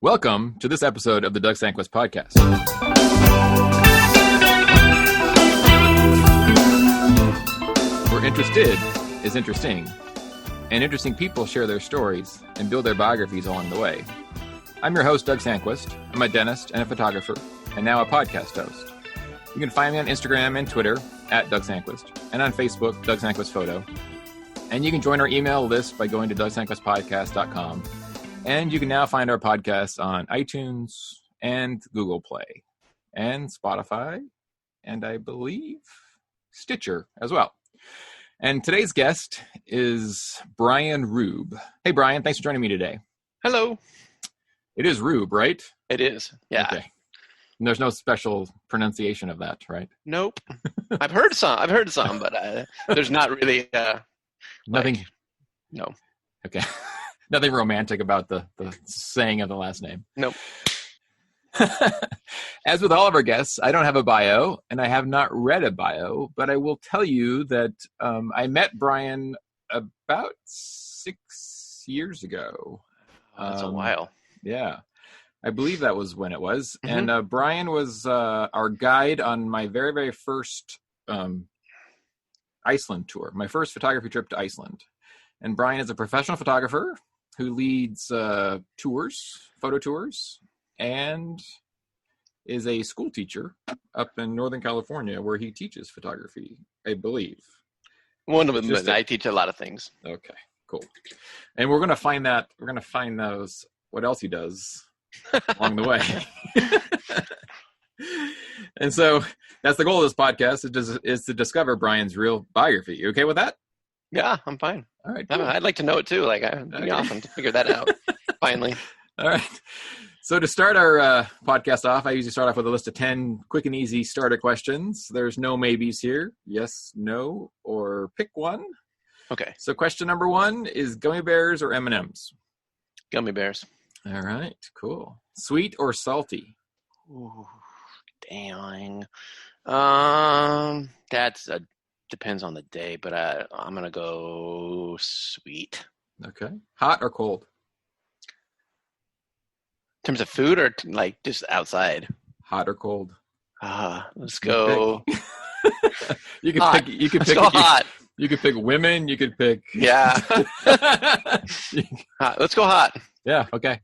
Welcome to this episode of the Doug Sandquist Podcast. Where interested is interesting, and interesting people share their stories and build their biographies along the way. I'm your host, Doug Sandquist. I'm a dentist and a photographer, and now a podcast host. You can find me on Instagram and Twitter at Doug Sandquist, and on Facebook, Doug Sandquist Photo. And you can join our email list by going to DougSandquistPodcast.com. And you can now find our podcasts on iTunes and Google Play and Spotify and I believe Stitcher as well. And today's guest is Brian Rueb. Hey, Brian, thanks for joining me today. Hello. It is Rueb, right? It is. Yeah. Okay. And there's no special pronunciation of that, right? Nope. I've heard some, but there's not really. Nothing. No. Okay. Nothing romantic about the saying of the last name. Nope. As with all of our guests, I don't have a bio, and I have not read a bio, but I will tell you that I met Brian about 6 years ago. That's a while. Yeah. I believe that was when it was. Mm-hmm. And Brian was our guide on my very, very first Iceland tour, my first photography trip to Iceland. And Brian is a professional photographer who leads tours, photo tours, and is a school teacher up in Northern California where he teaches photography, I believe. One of them, but I teach a lot of things. Okay, cool. And we're going to find those, what else he does along the way. And so that's the goal of this podcast is to discover Brian's real biography. You okay with that? Yeah, I'm fine. All right. Cool. I'd like to know it too. It'd be awesome to figure that out. Finally. All right. So to start our podcast off, I usually start off with a list of 10 quick and easy starter questions. There's no maybes here. Yes, no, or pick one. Okay. So question number 1 is gummy bears or M&Ms? Gummy bears. All right. Cool. Sweet or salty? Ooh, dang. Depends on the day, but I'm going to go sweet. Okay. Hot or cold? In terms of food or like just outside? Hot or cold? Let's go. You can pick. You can pick. Hot. You could pick women. You could pick. Yeah. Let's go hot. Yeah. Okay.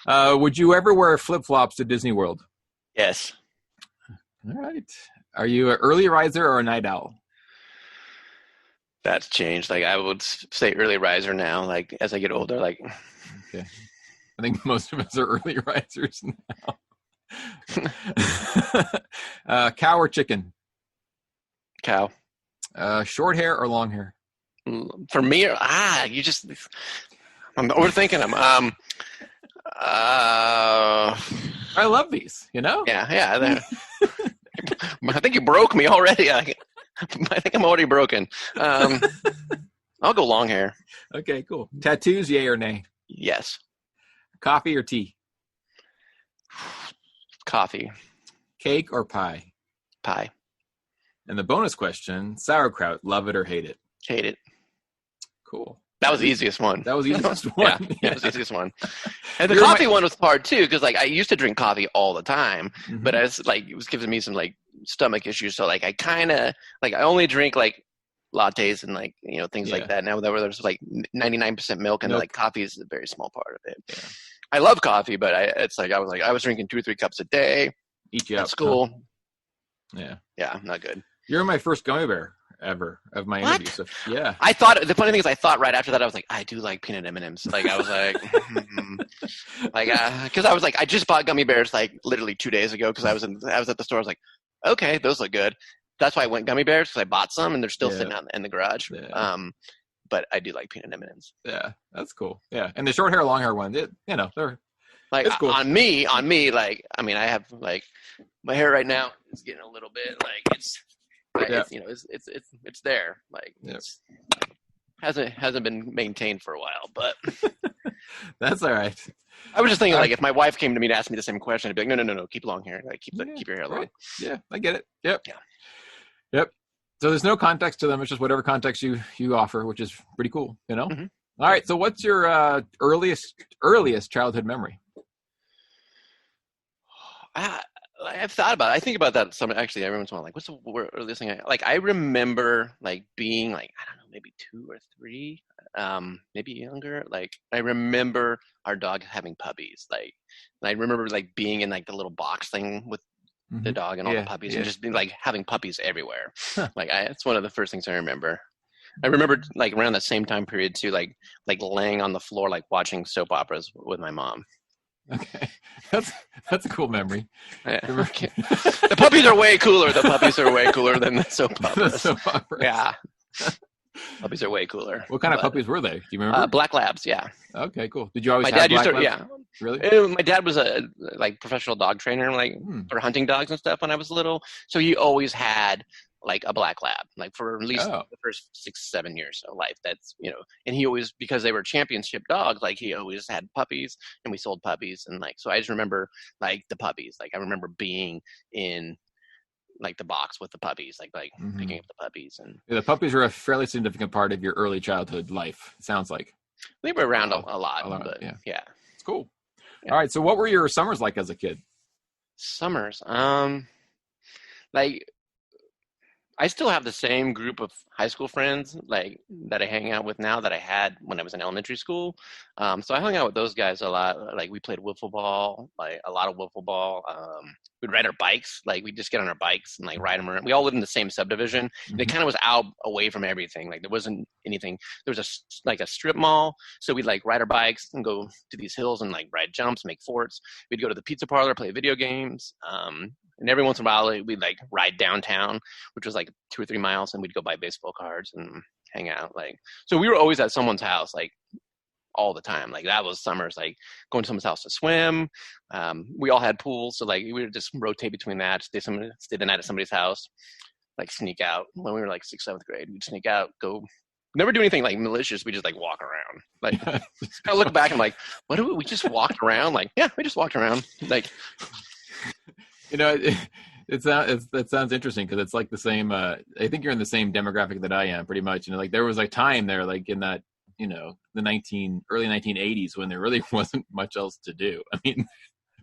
Would you ever wear flip-flops to Disney World? Yes. All right. Are you an early riser or a night owl? That's changed. Like I would say early riser now, like as I get older, like. Okay. I think most of us are early risers now. Cow or chicken? Cow. Short hair or long hair? For me, I'm overthinking them. I love these, you know? Yeah. I think you broke me already. I think I'm already broken. I'll go long hair. Okay, cool. Tattoos, yay or nay? Yes. Coffee or tea? Coffee. Cake or pie? Pie. And the bonus question, sauerkraut, love it or hate it? Hate it. Cool. That was the easiest one. That was the easiest one. Yeah, that was the easiest one. And the coffee one was hard too, because like I used to drink coffee all the time, mm-hmm. but it was giving me some like stomach issues. So like I kind of like I only drink like lattes and like things like that. Now there's like 99% milk and like coffee is a very small part of it. Yeah. I love coffee, but I was drinking 2 or 3 cups a day. Eat you up. At school. Yeah. Yeah, not good. You're my first gummy bear ever of my interview. So, yeah. I thought the funny thing is I thought right after that I was like I do like peanut M&Ms. Like I was like because I was like I just bought gummy bears like literally 2 days ago because I was at the store. I was like, okay, those look good. That's why I went gummy bears because I bought some and they're still sitting out in the garage. Yeah. But I do like peanut M&Ms. Yeah, that's cool. Yeah, and the short hair, long hair ones, they're like cool. on me. Like I mean, I have like my hair right now is getting a little bit like it's there. Like it's hasn't been maintained for a while, but that's all right. I was just thinking like if my wife came to me to ask me the same question, I'd be like, no, keep long hair. Like keep your hair long. Right. Yeah, I get it. Yep. Yeah. Yep. So there's no context to them. It's just whatever context you offer, which is pretty cool, you know? Mm-hmm. All right. So what's your earliest childhood memory? I've thought about it. I think about that some actually every once in a while. Like, what's the earliest thing I remember like being like, I don't know, maybe 2 or 3, maybe younger. Like I remember our dog having puppies. Like, and I remember like being in like the little box thing with the dog and all the puppies, and just being like having puppies everywhere. Like it's one of the first things I remember. I remember like around the same time period too, like laying on the floor, like watching soap operas with my mom. Okay, that's a cool memory. Yeah. The puppies are way cooler. The puppies are way cooler than the soap operas. The soap operas. Yeah, puppies are way cooler. What kind of puppies were they? Do you remember? Black labs. Yeah. Okay, cool. Did you always? My have dad used black to. labs? Yeah. Really? My dad was a like professional dog trainer, like for hunting dogs and stuff when I was little. So he always had like a black lab, like for at least the first 6-7 years of life. That's, and he always, because they were championship dogs, like he always had puppies, and we sold puppies. And like, so I just remember like the puppies, like I remember being in like the box with the puppies, like picking up the puppies. And the puppies were a fairly significant part of your early childhood life, it sounds like. They were around a lot, but yeah. It's cool. Yeah. All right. So what were your summers like as a kid? Summers. Like, I still have the same group of high school friends like that I hang out with now that I had when I was in elementary school. So I hung out with those guys a lot. Like we played wiffle ball, like a lot of wiffle ball. We'd ride our bikes. Like we'd just get on our bikes and like ride them around. We all lived in the same subdivision. And it kind of was out away from everything. Like there wasn't anything. There was a strip mall. So we'd like ride our bikes and go to these hills and like ride jumps, make forts. We'd go to the pizza parlor, play video games. And every once in a while, we'd like ride downtown, which was like 2 or 3 miles, and we'd go buy baseball cards and hang out. Like, so we were always at someone's house, like all the time. Like that was summers, like going to someone's house to swim. We all had pools, so like we would just rotate between that. Stay the night at somebody's house, like sneak out. When we were like 6th, 7th grade, we'd sneak out, go. Never do anything like malicious. We just like walk around. Like I look back and I'm like, what do we just walked around? Like, yeah, we just walked around. Like. It sounds interesting because it's like the same. I think you're in the same demographic that I am, pretty much. Like there was a time there, like in that, the early 1980s when there really wasn't much else to do. I mean,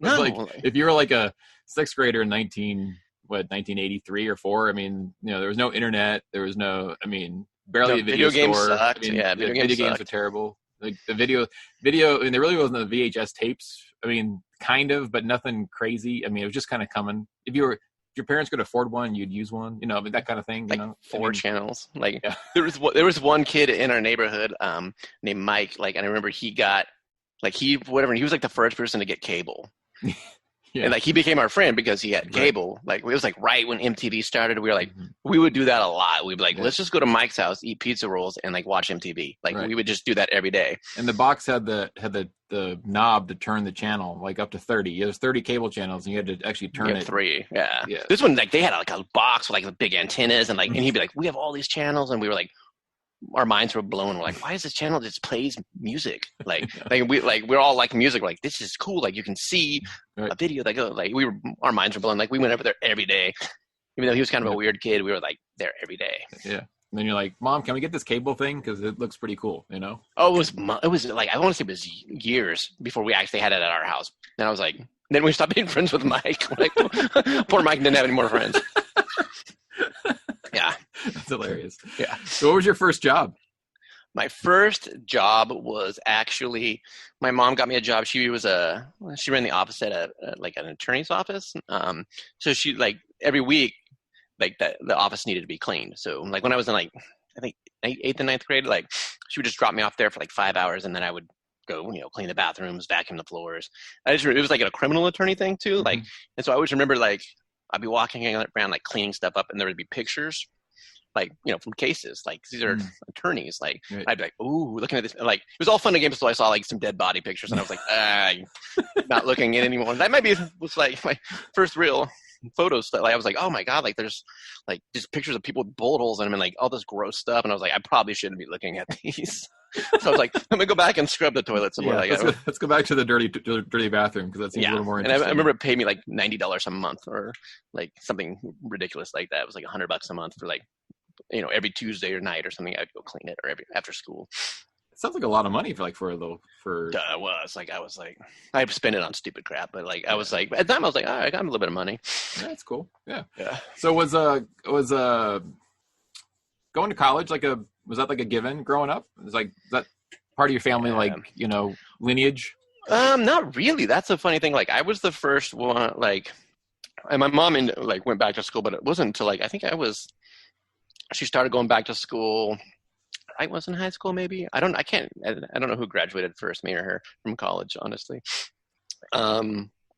like if you were like a 6th grader in 1983 or 4. I mean, there was no internet. There was no. I mean, barely a video games store. Sucked. I mean, yeah, video games were terrible. Like the video, and there really wasn't the VHS tapes. I mean, kind of, but nothing crazy. I mean, it was just kind of coming. If your parents could afford one, you'd use one. I mean, that kind of thing. Like 4 channels. Like there was one kid in our neighborhood named Mike. Like, and I remember he got he was like the first person to get cable. Yeah. And like he became our friend because he had cable. Right. Like it was like right when MTV started. We were like, we would do that a lot. We'd be like, let's just go to Mike's house, eat pizza rolls, and like watch MTV. Like we would just do that every day. And the box had the knob to turn the channel like up to 30. There's 30 cable channels, and you had to actually turn it. 3. Yeah. This one, like they had like a box with like the big antennas, and like and he'd be like, we have all these channels, and we were like. Our minds were blown. We're like, why is this channel just plays music? Like we're all like music. We're like, this is cool. Like you can see a video that goes. Like our minds were blown. Like we went over there every day, even though he was kind of a weird kid. We were like there every day. Yeah. And then you're like, Mom, can we get this cable thing? Because it looks pretty cool, Oh, it was like I want to say it was years before we actually had it at our house. And I was like, then we stopped being friends with Mike. Like, poor Mike didn't have any more friends. Yeah. That's hilarious. Yeah. So what was your first job? My first job was actually, my mom got me a job. She ran the office at like an attorney's office. So she like every week, like the office needed to be cleaned. So like when I was in like, I think 8th and 9th grade, like she would just drop me off there for like 5 hours, and then I would go, clean the bathrooms, vacuum the floors. It was like a criminal attorney thing too. Like, and so I always remember like, I'd be walking around like cleaning stuff up, and there would be pictures like, from cases, like these are attorneys. Like I'd be like, ooh, looking at this. Like it was all fun and games until I saw like some dead body pictures, and I was like, not looking at anymore. That might was like my first real photos. Like I was like, oh my God, like there's like just pictures of people with bullet holes in them and like all this gross stuff. And I was like, I probably shouldn't be looking at these. So I was like, let me go back and scrub the toilet somewhere. Let's go back to the dirty bathroom, because that seems a little more interesting. And I remember it paid me like $90 a month, or like something ridiculous like that. It was like $100 a month for like, every Tuesday or night or something. I'd go clean it, or after school. It sounds like a lot of money for a little for. It was like I spent it on stupid crap, but like I was like at the time I was like, all right, I got a little bit of money. Yeah, that's cool. Yeah. Yeah. So was going to college was that like a given growing up? Was like that part of your family lineage? Not really. That's a funny thing. Like I was the first one. Like, and my mom went back to school, but it wasn't until she started going back to school. I was in high school, maybe. I don't know who graduated first, me or her, from college, honestly.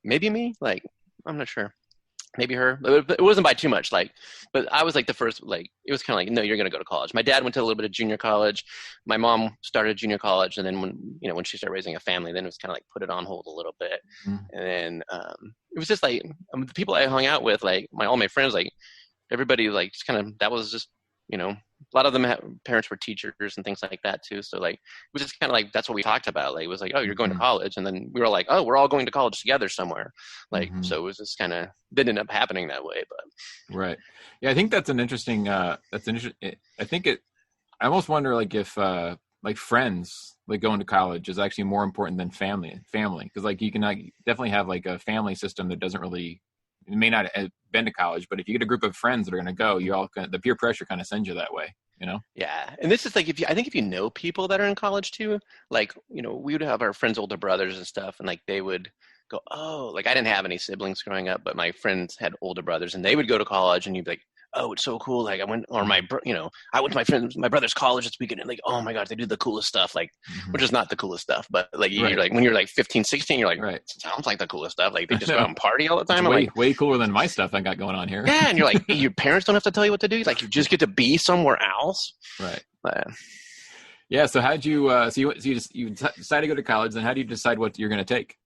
Maybe me. Like, I'm not sure. Maybe her. But it wasn't by too much. Like, but I was like the first. Like, it was kind of like, no, you're going to go to college. My dad went to a little bit of junior college. My mom started junior college, and then when she started raising a family, then it was kind of like put it on hold a little bit. Mm-hmm. And then it was just like the people I hung out with, like all my friends, like everybody, like just kind of that was just a lot of them parents were teachers and things like that too. So like it was just kind of like that's what we talked about. Like it was like, oh, you're going to college, and then we were like, oh, we're all going to college together somewhere. Like so it was just kind of didn't end up happening that way. But right, yeah, I think that's an interesting. I think I almost wonder like if like friends like going to college is actually more important than family because like you can definitely have like a family system that doesn't really. You may not have been to college, but if you get a group of friends that are going to go, the peer pressure kind of sends you that way, Yeah. And this is like, I think if you know people that are in college too, like, we would have our friends' older brothers and stuff. And like, they would go, oh, like I didn't have any siblings growing up, but my friends had older brothers and they would go to college and you'd be like, oh, it's so cool. Like I went to my brother's college this weekend and like, oh my God, they do the coolest stuff. Like, which is not the coolest stuff, but like, you're like, when you're like 15, 16, you're like, right. Sounds like the coolest stuff. Like they just go out and party all the time. It's way cooler than my stuff I got going on here. Yeah. And you're like, your parents don't have to tell you what to do. Like you just get to be somewhere else. Right. Yeah. So how'd you, you decided to go to college, then how do you decide what you're going to take?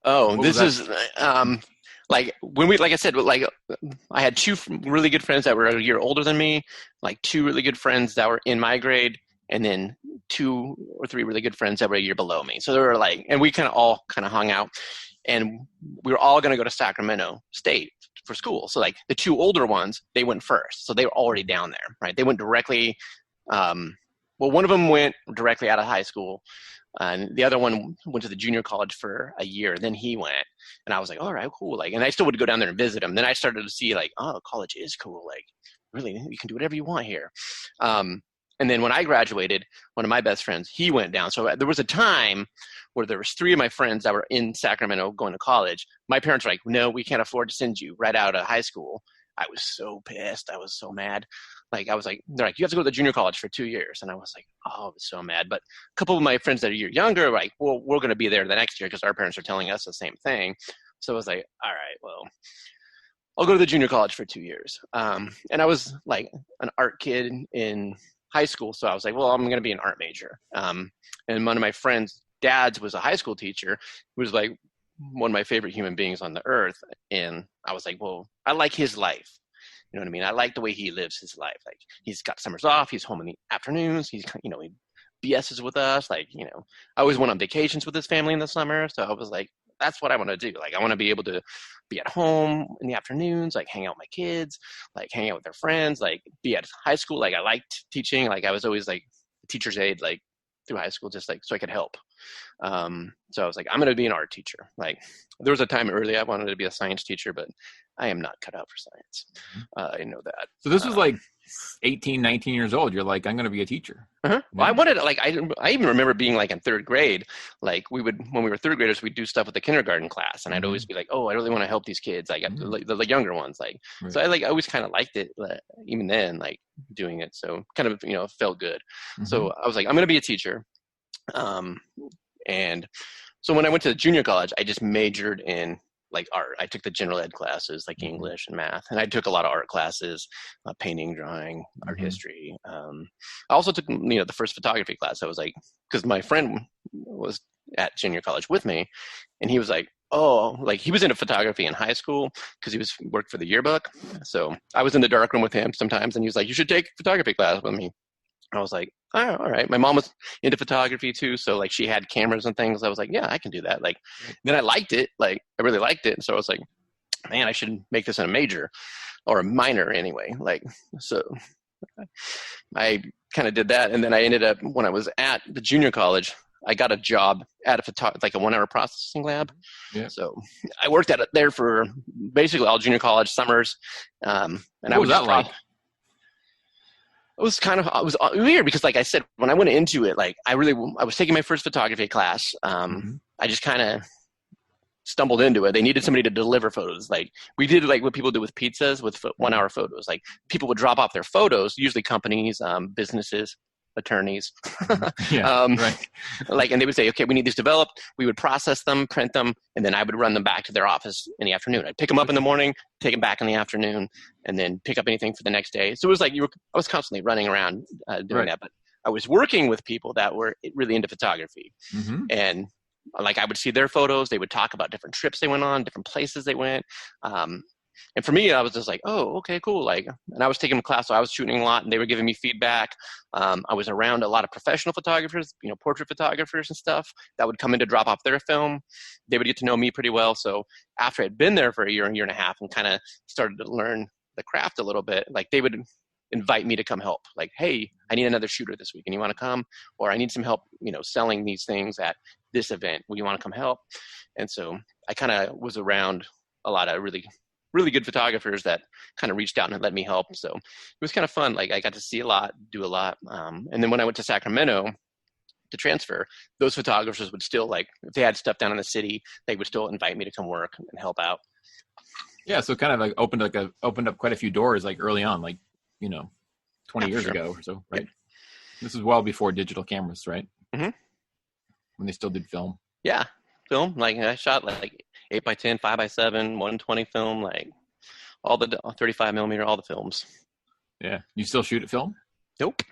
Oh, this is, like I said, like I had two really good friends that were a year older than me, like two really good friends that were in my grade, and then 2 or 3 really good friends that were a year below me. So they were like, and we kind of hung out, and we were all going to go to Sacramento State for school. So like the 2 older ones, they went first. So they were already down there, right? They went directly, one of them went directly out of high school. And the other one went to the junior college for a year. Then he went, and I was like, all right, cool. Like, and I still would go down there and visit him. Then I started to see like, oh, college is cool. Like, really, you can do whatever you want here. And then when I graduated, one of my best friends, he went down. So there was a time where there was 3 of my friends that were in Sacramento going to college. My parents were like, no, we can't afford to send you right out of high school. I was so pissed. I was so mad. Like, I was like, they're like, you have to go to the junior college for 2 years. And I was like, oh, I was so mad. But a couple of my friends that are a year younger were like, well, we're going to be there the next year because our parents are telling us the same thing. So I was like, all right, well, I'll go to the junior college for 2 years. And I was like an art kid in high school. So I was like, well, I'm going to be an art major. And one of my friends' dads was a high school teacher who was like one of my favorite human beings on the earth. And I was like, well, I like his life. You know what I mean? I like the way he lives his life. Like he's got summers off. He's home in the afternoons. He's, he BS's with us. Like, I always went on vacations with his family in the summer. So I was like, that's what I want to do. Like, I want to be able to be at home in the afternoons, like hang out with my kids, like hang out with their friends, like be at high school. Like I liked teaching. Like I was always like a teacher's aide, like through high school, just like, so I could help. So I was like, I'm going to be an art teacher. Like there was a time early I wanted to be a science teacher, but I am not cut out for science. I know that. So this was like 18, 19 years old. You're like, I'm going to be a teacher. Uh-huh. Well, I wanted, like, I even remember being like in 3rd grade, like when we were 3rd graders, we'd do stuff with the kindergarten class. And I'd always be like, oh, I really want to help these kids. Like the younger ones, like, right. So I always kind of liked it, even then, like doing it. So kind of, felt good. Mm-hmm. So I was like, I'm going to be a teacher. And so when I went to the junior college, I just majored in like art. I took the general ed classes like English and math, and I took a lot of art classes, painting, drawing, art history. I also took, the first photography class. I was like, because my friend was at junior college with me, and he was like, oh, like he was into photography in high school because he worked for the yearbook. So I was in the darkroom with him sometimes, and he was like, you should take photography class with me. I was like, oh, all right. My mom was into photography too. So like she had cameras and things. I was like, yeah, I can do that. Like, then I liked it. Like I really liked it. And so I was like, man, I should make this a major or a minor anyway. Like, so I kind of did that. And then I ended up, when I was at the junior college, I got a job at like a 1-hour processing lab. Yeah. So I worked at it there for basically all junior college summers. And what was that like? It was weird because, like I said, when I went into it, like I was taking my first photography class. I just kind of stumbled into it. They needed somebody to deliver photos. Like we did like what people do with pizzas with 1-hour photos. Like people would drop off their photos, usually companies, businesses, attorneys. Right. Like, and they would say, okay, we need these developed. We would process them, print them, and then I would run them back to their office in the afternoon. I'd pick them up in the morning, take them back in the afternoon, and then pick up anything for the next day. So it was like I was constantly running around doing that, but I was working with people that were really into photography. And like I would see their photos. They would talk about different trips they went on, different places they went. And for me, I was just like, oh, okay, cool. Like, and I was taking a class, so I was shooting a lot, and they were giving me feedback. I was around a lot of professional photographers, portrait photographers and stuff that would come in to drop off their film. They would get to know me pretty well. So after I'd been there for a year and a half and kind of started to learn the craft a little bit, like they would invite me to come help. Like, hey, I need another shooter this week, and you want to come? Or I need some help, selling these things at this event. Will you want to come help? And so I kind of was around a lot of really good photographers that kind of reached out and let me help. So it was kind of fun. Like I got to see a lot, do a lot. And then when I went to Sacramento to transfer, those photographers would still, like, if they had stuff down in the city, they would still invite me to come work and help out. Yeah. So it kind of like opened up quite a few doors, like early on, like, 20 years ago or so, right? Yeah. This is well before digital cameras, right? Mm-hmm. When they still did film. Yeah. Film. Like I shot like 8x10, 5x7, 120 film, like all the 35 millimeter, all the films. Yeah. You still shoot at film? Nope.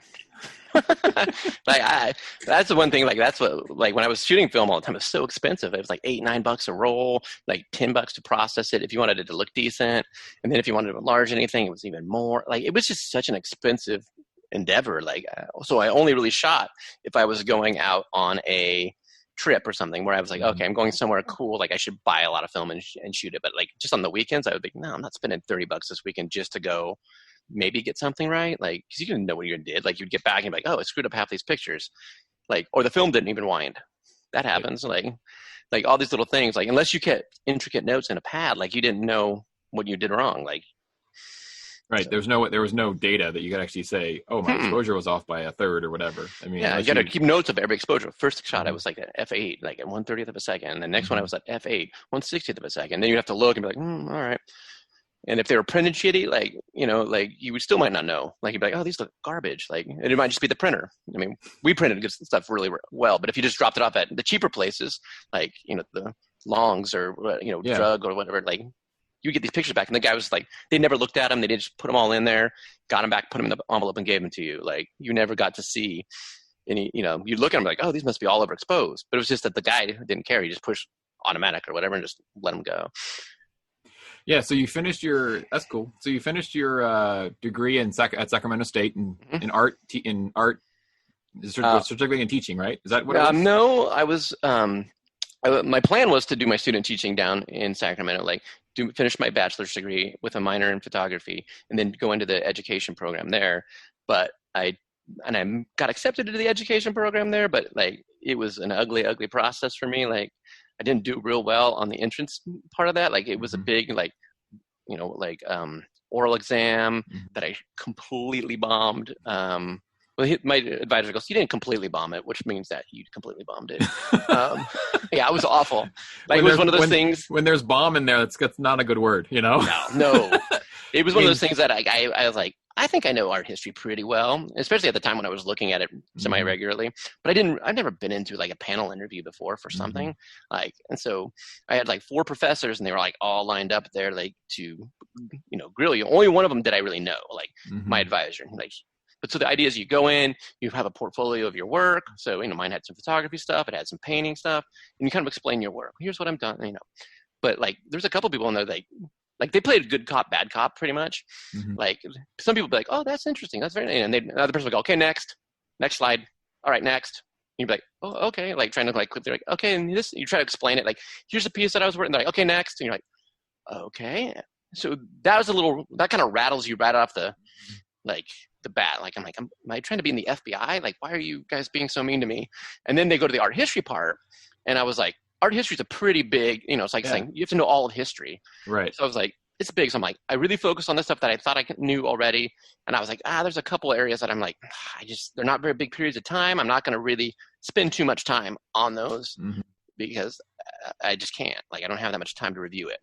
That's the one thing, like that's what, like when I was shooting film all the time, it was so expensive. It was like $8-9 a roll, like $10 to process it if you wanted it to look decent. And then if you wanted to enlarge anything, it was even more. Like it was just such an expensive endeavor. Like, so I only really shot if I was going out on a trip or something where I was like, okay, I'm going somewhere cool. Like I should buy a lot of film and shoot it. But like just on the weekends, I would think, no, I'm not spending $30 this weekend just to go maybe get something right. Like, cause you didn't know what you did. Like you'd get back and be like, oh, I screwed up half these pictures. Like, or the film didn't even wind. That happens. Like all these little things, like unless you kept intricate notes in a pad, like you didn't know what you did wrong. Like, right. So. There was no data that you could actually say, oh, my exposure was off by a third or whatever. I mean, yeah, you got to keep notes of every exposure. First shot, I was like at f8, like at 1/30th of a second. And the next one I was at f8, 1/60th of a second. Then you have to look and be like, all right. And if they were printed shitty, like, like you would still might not know. Like you'd be like, oh, these look garbage. Like, and it might just be the printer. I mean, we printed good stuff really well, but if you just dropped it off at the cheaper places, like, the Longs or, Drug or whatever, like you get these pictures back and the guy was like, they never looked at them. They just put them all in there, got them back, put them in the envelope and gave them to you. Like you never got to see any, you look at them like, oh, these must be all overexposed. But it was just that the guy didn't care. He just pushed automatic or whatever and just let them go. Yeah, so you finished that's cool. So you finished your degree at Sacramento State in art, certificate in teaching, right? Is that what it was? No, I was, my plan was to do my student teaching down in Sacramento, like finish my bachelor's degree with a minor in photography and then go into the education program there. But I got accepted into the education program there, but like it was an ugly, ugly process for me. Like I didn't do real well on the entrance part of that. Like it was a big, oral exam that I completely bombed. My advisor goes, you didn't completely bomb it, which means that you completely bombed it. Yeah, it was awful. Like it was one of those things. When there's bomb in there, that's not a good word, No. It was one of those things that I was like, I think I know art history pretty well, especially at the time when I was looking at it semi-regularly. But I've never been into like a panel interview before for something. And so I had like 4 professors and they were like all lined up there, like to, grill you. Only one of them did I really know, like my advisor. But so the idea is you go in, you have a portfolio of your work. So, mine had some photography stuff, it had some painting stuff, and you kind of explain your work. Here's what I'm done, But like, there's a couple people in there like they played good cop, bad cop, pretty much. Like some people be like, "Oh, that's interesting. That's very," and another person would go, "Okay, next slide. All right, next." And you'd be like, "Oh, okay." Like trying to like clip. They're like, "Okay," and this you try to explain it. Like, here's a piece that I was working. They're like, "Okay, next," and you're like, "Okay." So that kind of rattles you right off the, like the bat. Like, am I trying to be in the FBI? Like, why are you guys being so mean to me? And then they go to the art history part, and I was like, art history is a pretty big, it's like saying you have to know all of history. Right. So I was like, it's big. So I'm like, I really focused on the stuff that I thought I knew already. And I was like, there's a couple areas that I'm like, they're not very big periods of time. I'm not going to really spend too much time on those because I just can't. Like, I don't have that much time to review it.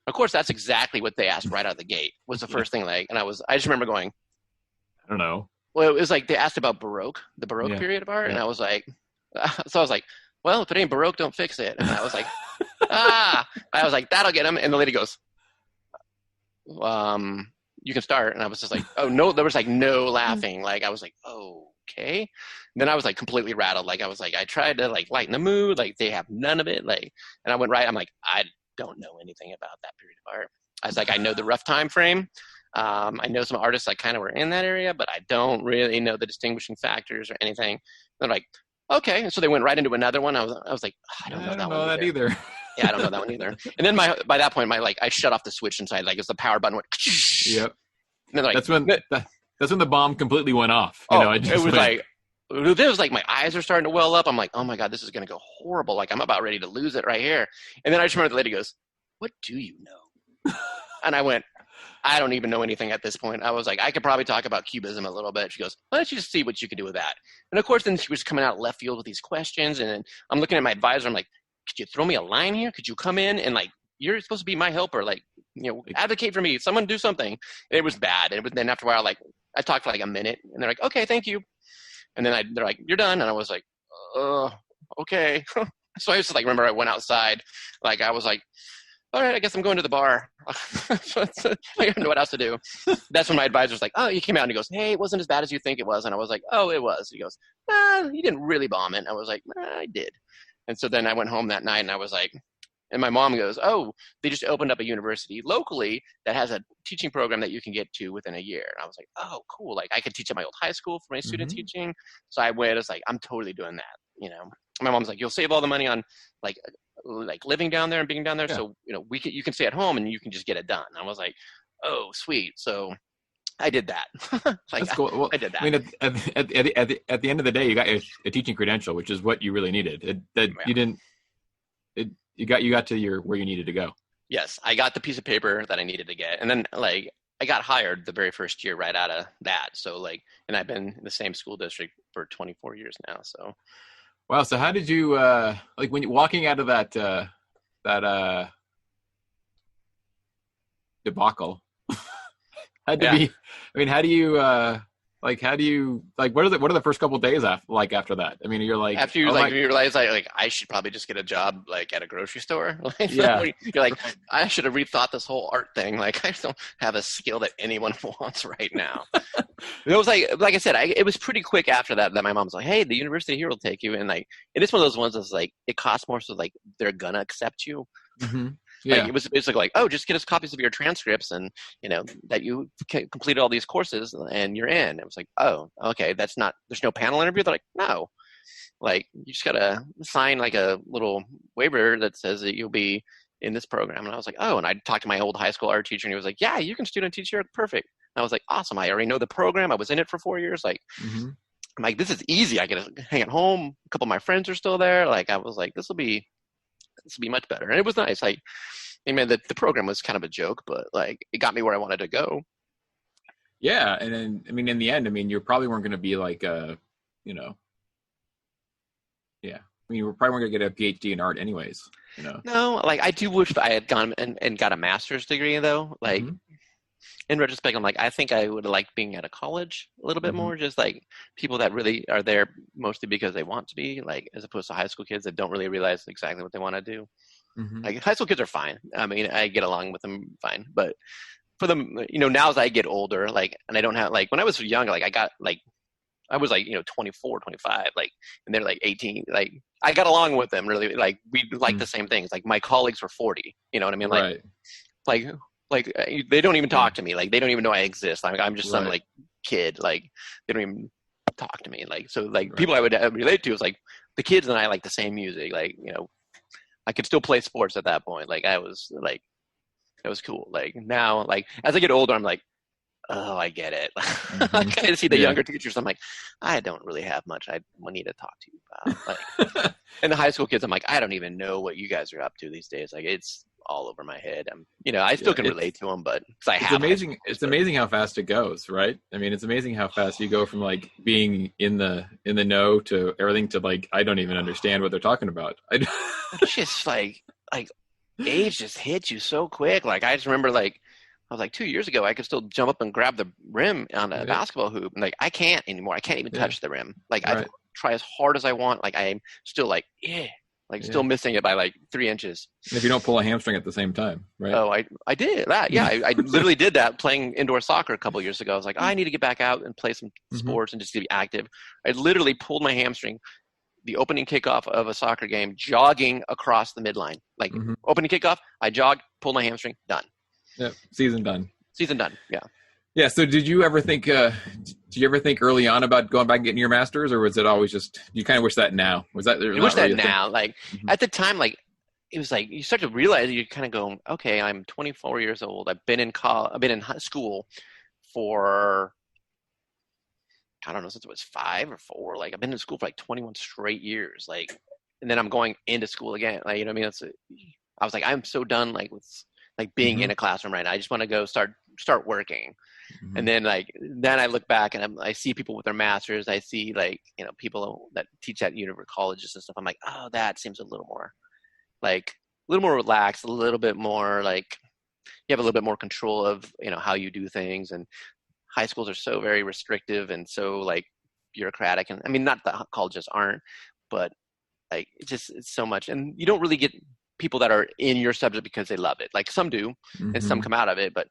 Of course, that's exactly what they asked right out of the gate was the first thing. Like, and I just remember going, I don't know. Well, it was like they asked about the Baroque period of art. And I was like, well, if it ain't Baroque, don't fix it. And I was like, I was like, that'll get him. And the lady goes, you can start. And I was just like, oh no, there was like no laughing. Like, I was like, oh, okay. And then I was like completely rattled. Like, I was like, I tried to like lighten the mood. Like, they have none of it. Like, and I went right. I'm like, I don't know anything about that period of art. I was like, I know the rough time frame. I know some artists that kind of were in that area, but I don't really know the distinguishing factors or anything. And they're like, okay. And so they went right into another one. I was like, I don't know that either. Yeah, I don't know that one either. And then by that point, I shut off the switch inside. Like, it's the power button went. Yep. And then like, that's when the bomb completely went off. It was like my eyes are starting to well up. I'm like, oh my God, this is going to go horrible. Like, I'm about ready to lose it right here. And then I just remember the lady goes, what do you know? And I went, I don't even know anything at this point. I was like, I could probably talk about Cubism a little bit. She goes, why don't you just see what you could do with that? And of course, then she was coming out left field with these questions. And then I'm looking at my advisor. I'm like, could you throw me a line here? Could you come in and like, you're supposed to be my helper. Like, advocate for me. Someone do something. And it was bad. And then after a while, like, I talked for like a minute and they're like, okay, thank you. And then they're like, you're done. And I was like, okay. So I just like, remember I went outside. Like, I was like, all right, I guess I'm going to the bar. I don't know what else to do. That's when my advisor's like, oh, you came out, and he goes, hey, it wasn't as bad as you think it was. And I was like, oh, it was. He goes, you didn't really bomb it. And I was like, I did. And so then I went home that night, and I was like, and my mom goes, oh, they just opened up a university locally that has a teaching program that you can get to within a year. And I was like, oh, cool. Like, I could teach at my old high school for my student teaching. So I went, I was like, I'm totally doing that, My mom's like, you'll save all the money on like living down there and being down there. Yeah. So, you can stay at home and you can just get it done. And I was like, oh, sweet. So I did that. That's cool. Well, I did that. I mean, at the end of the day, you got a teaching credential, which is what you really needed. You got to where you needed to go. Yes. I got the piece of paper that I needed to get. And then like, I got hired the very first year right out of that. So like, and I've been in the same school district for 24 years now. So. Wow. So how did you, like when you walking out of that debacle, how do you what are the first couple of days after that? I mean, you're like, after you you realize like I should probably just get a job like at a grocery store. Yeah. You're like, I should have rethought this whole art thing. Like, I don't have a skill that anyone wants right now. It was like I said, it was pretty quick after that my mom was like, hey, the university here will take you. And like, it is one of those ones that's like, it costs more. So like, they're gonna accept you. Mm-hmm. Yeah. Like, it was basically like, oh, just get us copies of your transcripts and, that you completed all these courses and you're in. It was like, oh, okay, there's no panel interview. They're like, no. Like, you just got to sign like a little waiver that says that you'll be in this program. And I was like, oh, and I talked to my old high school art teacher and he was like, yeah, you can student teach here. Perfect. And I was like, awesome. I already know the program. I was in it for 4 years. Like, I'm like, this is easy. I get to hang at home. A couple of my friends are still there. Like, I was like, this will be much better. And it was nice. Like, I mean, the program was kind of a joke, but like, it got me where I wanted to go. Yeah. And then, I mean, in the end, I mean, you probably weren't going to be like, yeah. I mean, you probably weren't going to get a PhD in art anyways, No, like, I do wish I had gone and got a master's degree though. Like, in retrospect, I'm like, I think I would have liked being at a college a little bit more, just like people that really are there mostly because they want to be, like, as opposed to high school kids that don't really realize exactly what they want to do. Like, high school kids are fine. I mean, I get along with them fine, but for them, now as I get older, like, and I don't have, like, when I was young, like, I was like, 24, 25, like, and they're like 18, like, I got along with them really. Like, we like the same things. Like, my colleagues were 40, you know what I mean? Like, right. like they don't even talk to me. Like, they don't even know I exist. Like, I'm just some like kid. Like, they don't even talk to me. Like, so like people I would relate to is like the kids and I like the same music. Like, I could still play sports at that point. Like, I was like, that was cool. Like, now, like, as I get older, I'm like, oh, I get it. I Mm-hmm. kind of see the Yeah. younger teachers. I'm like, I don't really have much I need to talk to you about. Like, and the high school kids, I'm like, I don't even know what you guys are up to these days. Like, it's all over my head. I still can relate to them, but because I it's have amazing. It's amazing how fast it goes, right? I mean, it's amazing how fast you go from like being in the know to everything to like I don't even understand what they're talking about. It's just like age just hits you so quick. Like I just remember like I was like 2 years ago, I could still jump up and grab the rim on a basketball hoop, and like I can't anymore. I can't even touch the rim. Like I try as hard as I want. Like I'm still like still missing it by like 3 inches. And if you don't pull a hamstring at the same time, right? Oh, I did that. Yeah, I literally did that playing indoor soccer a couple years ago. I was like, I need to get back out and play some sports and just to be active. I literally pulled my hamstring the opening kickoff of a soccer game, jogging across the midline. Like opening kickoff, I jogged, pulled my hamstring, done. Yeah, season done. Season done. Yeah. Yeah. So, did you ever think? Did you ever think early on about going back and getting your master's, or was it always just you kind of wish that now? Was that? I wish that now. Like at the time, like it was like you start to realize you kind of go, okay, I'm 24 years old. I've been in high school for I don't know since I was 5 or 4. Like I've been in school for like 21 straight years. Like, and then I'm going into school again. Like you know what I mean? I was like, I'm so done like with like being in a classroom right now. I just want to go start working. And then then I look back and I see people with their masters. I see like, people that teach at university colleges and stuff. I'm like, oh, that seems a little more relaxed, a little bit more like you have a little bit more control of, how you do things. And high schools are so very restrictive and so like bureaucratic. And I mean, not that colleges aren't, but like it's so much. And you don't really get people that are in your subject because they love it. Like some do and some come out of it, but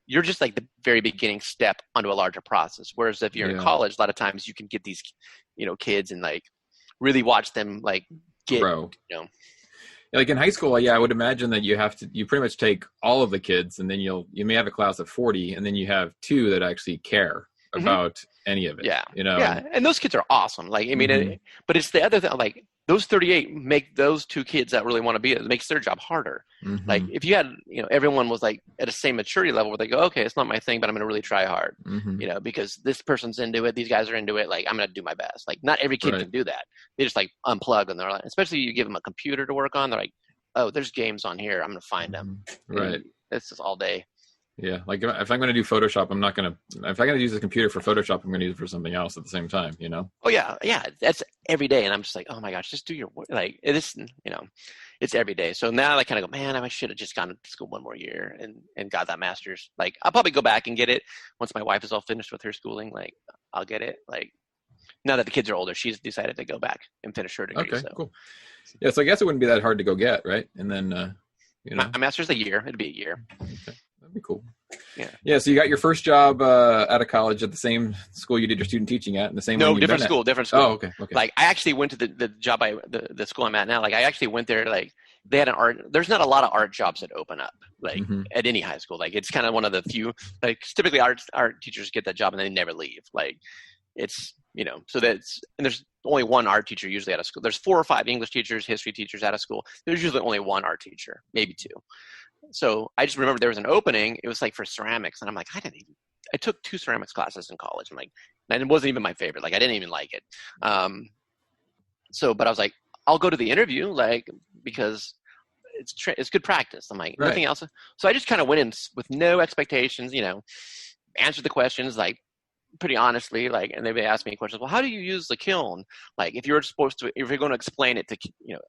you're just like the very beginning step onto a larger process. Whereas if you're in college, a lot of times you can get these, kids and like really watch them like get, grow. Like in high school, I would imagine that you pretty much take all of the kids and then you may have a class of 40 and then you have 2 that actually care about any of it. Yeah. Yeah. And those kids are awesome. Like, I mean, but it's the other thing, like those 38 make those 2 kids that really want to be it makes their job harder. Like if you had, everyone was like at the same maturity level where they go, okay, it's not my thing, but I'm going to really try hard, because this person's into it. These guys are into it. Like I'm going to do my best. Like not every kid can do that. They just like unplug and they're like, especially you give them a computer to work on. They're like, oh, there's games on here. I'm going to find them. Right. It's just all day. Yeah, like if I'm going to do Photoshop, I'm not going to. If I'm going to use the computer for Photoshop, I'm going to use it for something else at the same time. Oh yeah, that's every day, and I'm just like, oh my gosh, just do your work. Like it is, it's every day. So now I kind of go, man, I should have just gone to school one more year and got that master's. Like I'll probably go back and get it once my wife is all finished with her schooling. Like I'll get it. Like now that the kids are older, she's decided to go back and finish her degree. Okay, cool. Yeah, so I guess it wouldn't be that hard to go get, right? And then my master's a year. It'd be a year. Okay. That'd be cool. Yeah. So you got your first job out of college at the same school you did your student teaching at, and the same. No, different school. Oh, okay. Like I actually went to the job the school I'm at now. Like I actually went there. Like they had an art. There's not a lot of art jobs that open up like at any high school. Like it's kind of one of the few. Like typically art teachers get that job and they never leave. Like it's so and there's only one art teacher usually out of school. There's 4 or 5 English teachers, history teachers out of school. There's usually only one art teacher, maybe 2. So I just remember there was an opening. It was like for ceramics. And I'm like, I took 2 ceramics classes in college. I'm like, and it wasn't even my favorite. Like I didn't even like it. But I was like, I'll go to the interview, like, because it's good practice. I'm like, nothing else. So I just kind of went in with no expectations, answered the questions, like pretty honestly, like, and they asked me questions. Well, how do you use the kiln? Like if you're going to explain it to,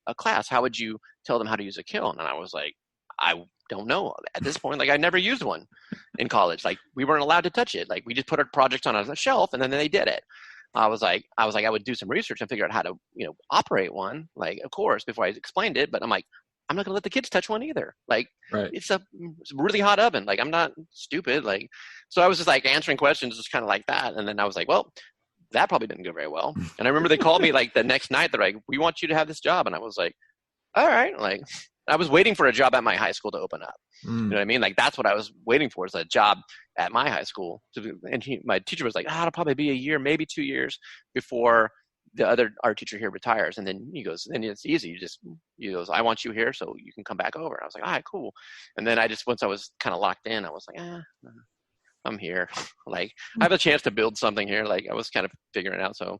a class, how would you tell them how to use a kiln? And I was like, I don't know at this point. Like I never used one in college. Like we weren't allowed to touch it. Like we just put our projects on a shelf and then they did it. I was like, I would do some research and figure out how to, operate one. Like, of course, before I explained it, but I'm like, I'm not gonna let the kids touch one either. Like it's a really hot oven. Like I'm not stupid. Like, so I was just like answering questions just kind of like that. And then I was like, well, that probably didn't go very well. And I remember they called me like the next night. They're like, we want you to have this job. And I was like, all right. Like, I was waiting for a job at my high school to open up. You know what I mean? Like that's what I was waiting for, is a job at my high school. And my teacher was like, it'll probably be a year, maybe 2 years before the other art teacher here retires. And then he goes, and it's easy. He goes, I want you here so you can come back over. I was like, all right, cool. And then once I was kind of locked in, I was like, I'm here. Like, I have a chance to build something here. Like, I was kind of figuring it out. So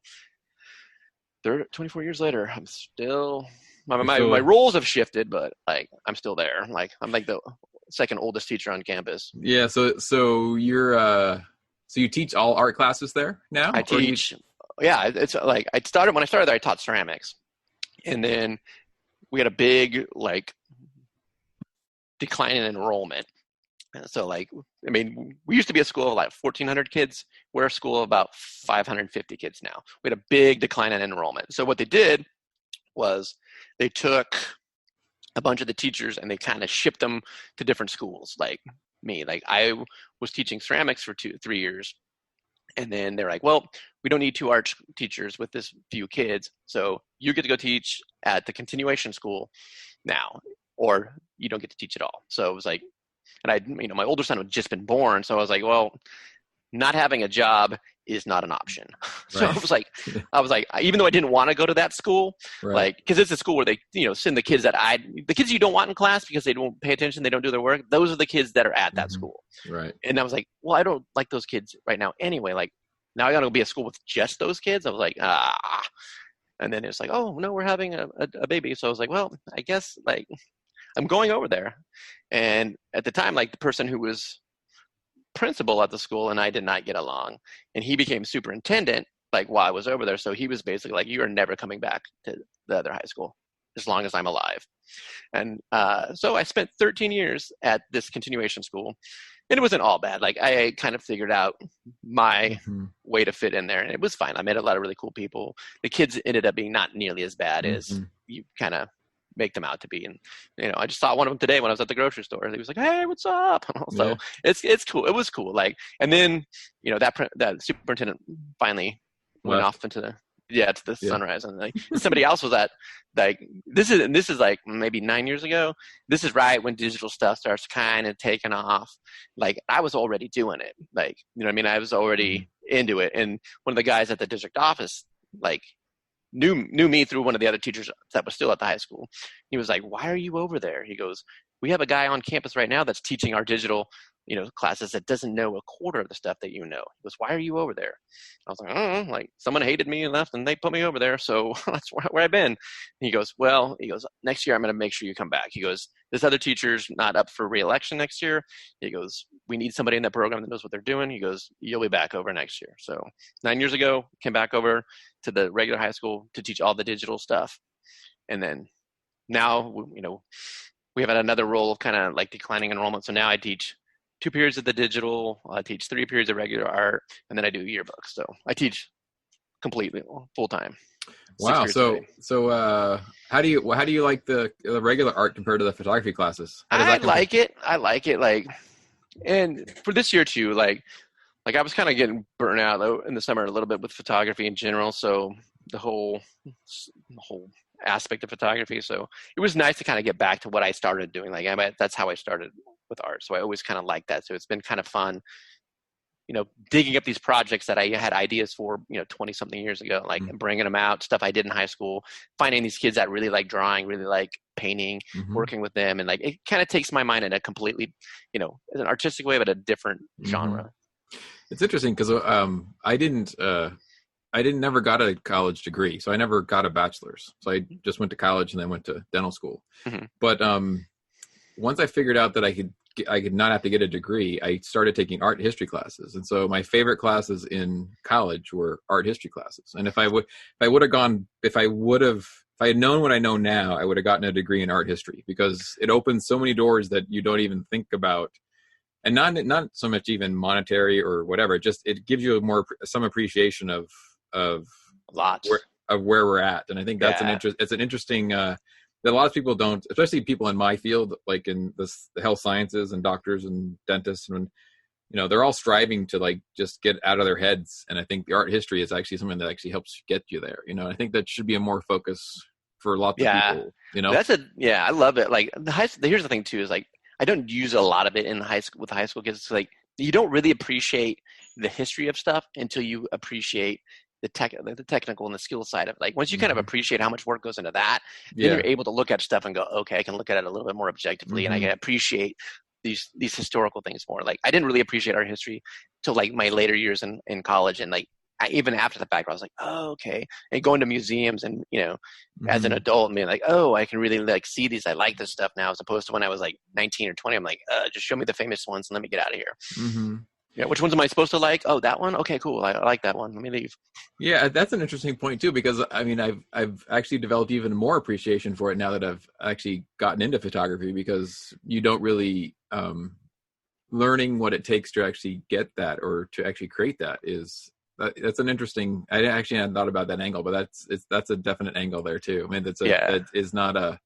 24 years later, I'm still, my roles have shifted, but like, I'm still there. Like, I'm like the second oldest teacher on campus. Yeah. So you teach all art classes there now? I teach. Yeah. It's like, when I started there, I taught ceramics, and then we had a big, like, decline in enrollment. So, like, I mean, we used to be a school of like 1,400 kids. We're a school of about 550 kids now. We had a big decline in enrollment. So what they did was they took a bunch of the teachers and they kind of shipped them to different schools. Like me, like I was teaching ceramics for 3 years. And then they're like, well, we don't need 2 art teachers with this few kids. So you get to go teach at the continuation school now, or you don't get to teach at all. So it was like, and my older son had just been born. So I was like, well, not having a job is not an option. So Right. I was like, even though I didn't want to go to that school, Right. like, cause it's a school where they, send the kids the kids you don't want in class because they don't pay attention, they don't do their work. Those are the kids that are at that school. Right. And I was like, well, I don't like those kids right now anyway. Like, now I got to be a school with just those kids. I was like, and then it's like, oh no, we're having a baby. So I was like, well, I guess like I'm going over there. And at the time, like, the person who was principal at the school and I did not get along, and he became superintendent like while I was over there. So he was basically like, you are never coming back to the other high school as long as I'm alive. And so I spent 13 years at this continuation school, and it wasn't all bad. Like, I kind of figured out my way to fit in there, and it was fine. I met a lot of really cool people. The kids ended up being not nearly as bad as you kind of make them out to be. And I just saw one of them today when I was at the grocery store. He was like, hey, what's up? So it's cool. It was cool. Like, and then that superintendent finally went off into the sunrise, and like somebody else was at, like, this is like maybe 9 years ago. This is right when digital stuff starts kind of taking off. Like, I was already doing it. Like, I was already into it. And one of the guys at the district office, like, knew me through one of the other teachers that was still at the high school. He was like, why are you over there? He goes, we have a guy on campus right now that's teaching our digital classes that doesn't know a quarter of the stuff that you know. He goes, why are you over there? I was like, I don't know, like, someone hated me and left and they put me over there, so that's where I've been. And he goes, next year I'm going to make sure you come back. He goes, this other teacher's not up for re-election next year. He goes, we need somebody in that program that knows what they're doing. He goes, you'll be back over next year. So 9 years ago, came back over to the regular high school to teach all the digital stuff. And then now, we have another role of kind of like declining enrollment. So now I teach 2 periods of the digital, I teach 3 periods of regular art, and then I do yearbooks. So I teach completely full time. Wow. So how do you like the regular art compared to the photography classes? I like it. Like, and for this year too, like I was kind of getting burnt out in the summer a little bit with photography in general. So the whole aspect of photography. So it was nice to kind of get back to what I started doing. Like, that's how I started with art. So I always kind of liked that. So it's been kind of fun, digging up these projects that I had ideas for, 20 something years ago, like bringing them out, stuff I did in high school, finding these kids that really like drawing, really like painting, working with them. And like, it kind of takes my mind in a completely, an artistic way, but a different genre. It's interesting because I never got a college degree, so I never got a bachelor's. So I just went to college and then went to dental school. But once I figured out that I could not have to get a degree, I started taking art history classes. And so my favorite classes in college were art history classes. And if I had known what I know now, I would have gotten a degree in art history, because it opens so many doors that you don't even think about. And not so much even monetary or whatever. Just it gives you some appreciation of where we're at. And I think that's an interesting that a lot of people don't, especially people in my field, like in the health sciences and doctors and dentists, and they're all striving to like just get out of their heads. And I think the art history is actually something that actually helps get you there. I think that should be a more focus for lots of people. I love it. Like here's the thing too, is like, I don't use a lot of it in high school with high school kids. It's like, you don't really appreciate the history of stuff until you appreciate the technical and the skill side of it. Like, once you kind of appreciate how much work goes into that, then you're able to look at stuff and go, okay, I can look at it a little bit more objectively, and I can appreciate these historical things more. Like I didn't really appreciate art history till like my later years in college, and like even after the fact, I was like, oh, okay. And going to museums and, you know, as an adult and being like, oh, I can really like see these. I like this stuff now, as opposed to when I was like 19 or 20. I'm like, just show me the famous ones and let me get out of here. Mm-hmm. Yeah, which ones am I supposed to like? Oh, that one? Okay, cool. I like that one. Let me leave. Yeah, that's an interesting point too, because I mean, I've actually developed even more appreciation for it now that I've actually gotten into photography, because you don't really learning what it takes to actually get that or to actually create that is. That's an interesting. I actually hadn't thought about that angle, but that's a definite angle there too. I mean, that is not a.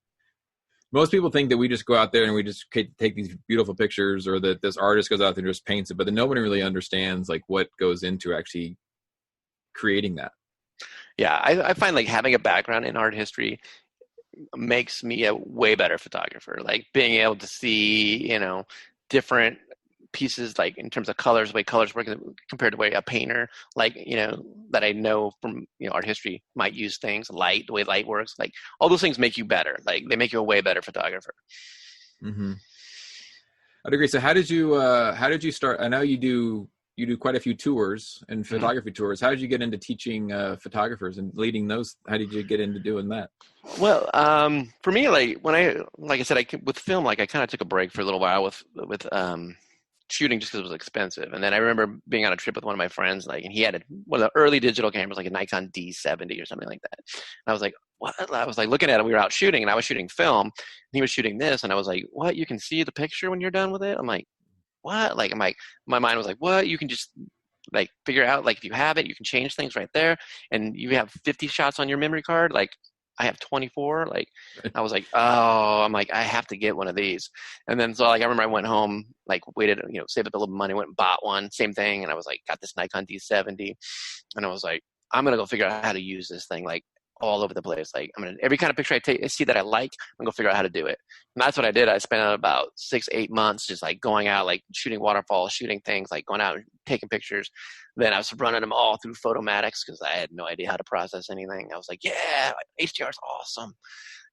Most people think that we just go out there and we just take these beautiful pictures, or that this artist goes out there and just paints it, but then nobody really understands like what goes into actually creating that. Yeah, I find like having a background in art history makes me a way better photographer. Like being able to see, you know, different pieces, like in terms of colors, the way colors work compared to the way a painter, like, you know, that I know from, you know, art history might use things, light, the way light works, like all those things make you better. Like they make you a way better photographer. Mm-hmm. I'd agree. So how did you start? I know you do quite a few tours and photography tours. How did you get into teaching photographers and leading those? How did you get into doing that? Well, for me, like like I said, with film, like I kind of took a break for a little while with shooting just because it was expensive. And then I remember being on a trip with one of my friends, like, and he had one of the early digital cameras, like a Nikon D70 or something like that. And I was like, what? I was like looking at it. We were out shooting, and I was shooting film, and he was shooting this, and I was like, what? You can see the picture when you're done with it? I'm like, what? Like, my mind was like, what? You can just like figure out, like, if you have it, you can change things right there, and you have 50 shots on your memory card. Like, I have 24. Like, I was like, oh, I'm like, I have to get one of these. And then, so like, I remember I went home, like waited, you know, saved up a little money, went and bought one, same thing. And I was like, got this Nikon D70, and I was like, I'm going to go figure out how to use this thing, like all over the place. Like, every kind of picture I see that I like, I'm going to figure out how to do it. And that's what I did. I spent about 6-8 months just like going out, like shooting waterfalls, shooting things, like going out and taking pictures. Then I was running them all through Photomatics because I had no idea how to process anything. I was like, yeah, HDR is awesome.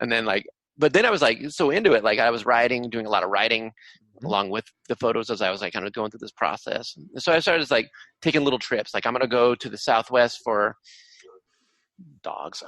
And then like, but then I was like so into it. Like I was doing a lot of writing along with the photos as I was like kind of going through this process. And so I started just like taking little trips. Like I'm going to go to the Southwest for dogs.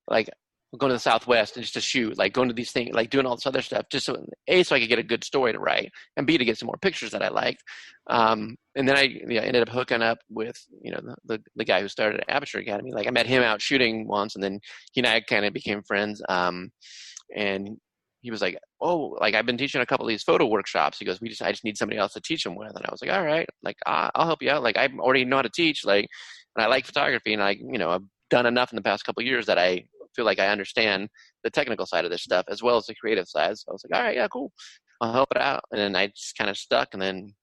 Like going to the Southwest and just to shoot, like going to these things, like doing all this other stuff, just so I could get a good story to write, and B, to get some more pictures that I liked. And then I ended up hooking up with, you know, the guy who started Aperture Academy. Like I met him out shooting once, and then he and I kind of became friends. And he was like, oh, like I've been teaching a couple of these photo workshops. He goes, I just need somebody else to teach them with. And I was like, all right, like I'll help you out. Like I already know how to teach, like, and I like photography, and I've done enough in the past couple of years that I feel like I understand the technical side of this stuff as well as the creative side. So I was like, all right, yeah, cool, I'll help it out. And then I just kind of stuck, and then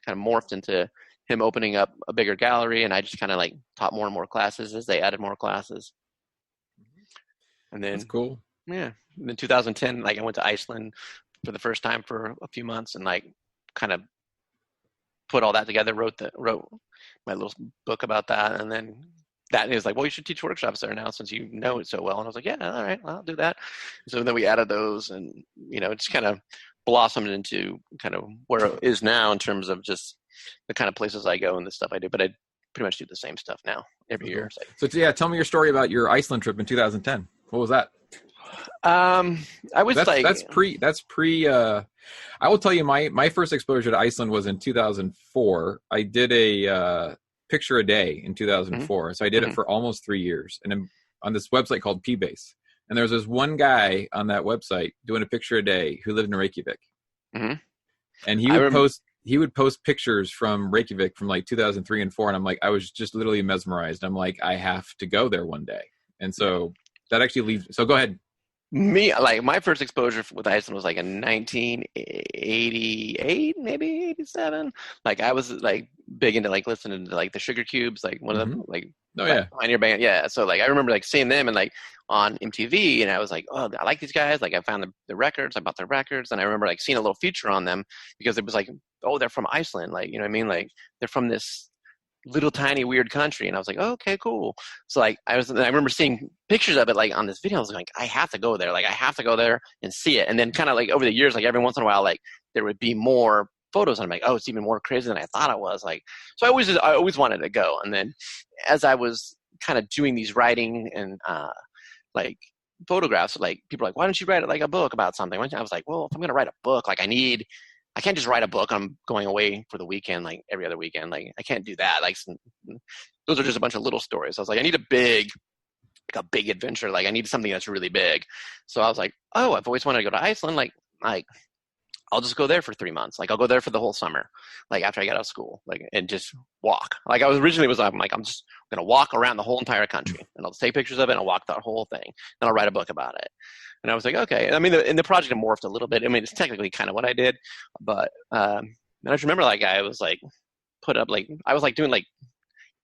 kind of morphed into him opening up a bigger gallery, and I just kind of like taught more and more classes as they added more classes. And then that's cool. Yeah. In 2010, like I went to Iceland for the first time for a few months, and like kind of put all that together, wrote my little book about that. And then that is like, well, you should teach workshops there now since you know it so well. And I was like, yeah, all right, I'll do that. So then we added those, and, it just kind of blossomed into kind of where it is now in terms of just the kind of places I go and the stuff I do. But I pretty much do the same stuff now every year. So yeah, tell me your story about your Iceland trip in 2010. What was that? I was that's pre I will tell you my first exposure to Iceland was in 2004. I did a picture a day in 2004. Mm-hmm. So I did it for almost 3 years, and I'm on this website called P-Base. And there was this one guy on that website doing a picture a day who lived in Reykjavik. Mm-hmm. And he would post pictures from Reykjavik from like 2003 and 4. And I'm like, I was just literally mesmerized. I'm like, I have to go there one day. And so that actually leaves. So go ahead. Me, like my first exposure with Iceland was like in 1988, maybe 87. Like I was like big into like listening to like the Sugar Cubes, like one of them, like pioneer band. Yeah. So like I remember like seeing them and like on MTV, and I was like, oh, I like these guys. Like I found the records, I bought their records, and I remember like seeing a little feature on them because it was like, oh, they're from Iceland. Like, you know what I mean? Like they're from this little tiny weird country. And I was like, oh, okay, cool. So like I remember seeing pictures of it like on this video. I was like, I have to go there. Like I have to go there and see it. And then kind of like over the years, like every once in a while, like there would be more photos, and I'm like, oh, it's even more crazy than I thought it was. Like, so I always wanted to go. And then as I was kind of doing these writing and like photographs, like people are like, why don't you write like a book about something? I was like, well, if I'm going to write a book, like I can't just write a book. I'm going away for the weekend, like every other weekend. Like I can't do that. Like those are just a bunch of little stories. So I was like, I need a big adventure. Like I need something that's really big. So I was like, oh, I've always wanted to go to Iceland. Like I'll just go there for 3 months. Like I'll go there for the whole summer, like after I get out of school, like, and just walk. Like I'm just going to walk around the whole entire country, and I'll just take pictures of it and I'll walk that whole thing, and I'll write a book about it. And I was like, okay. I mean, the project morphed a little bit. I mean, it's technically kind of what I did, but, and I just remember like I was like I was like doing like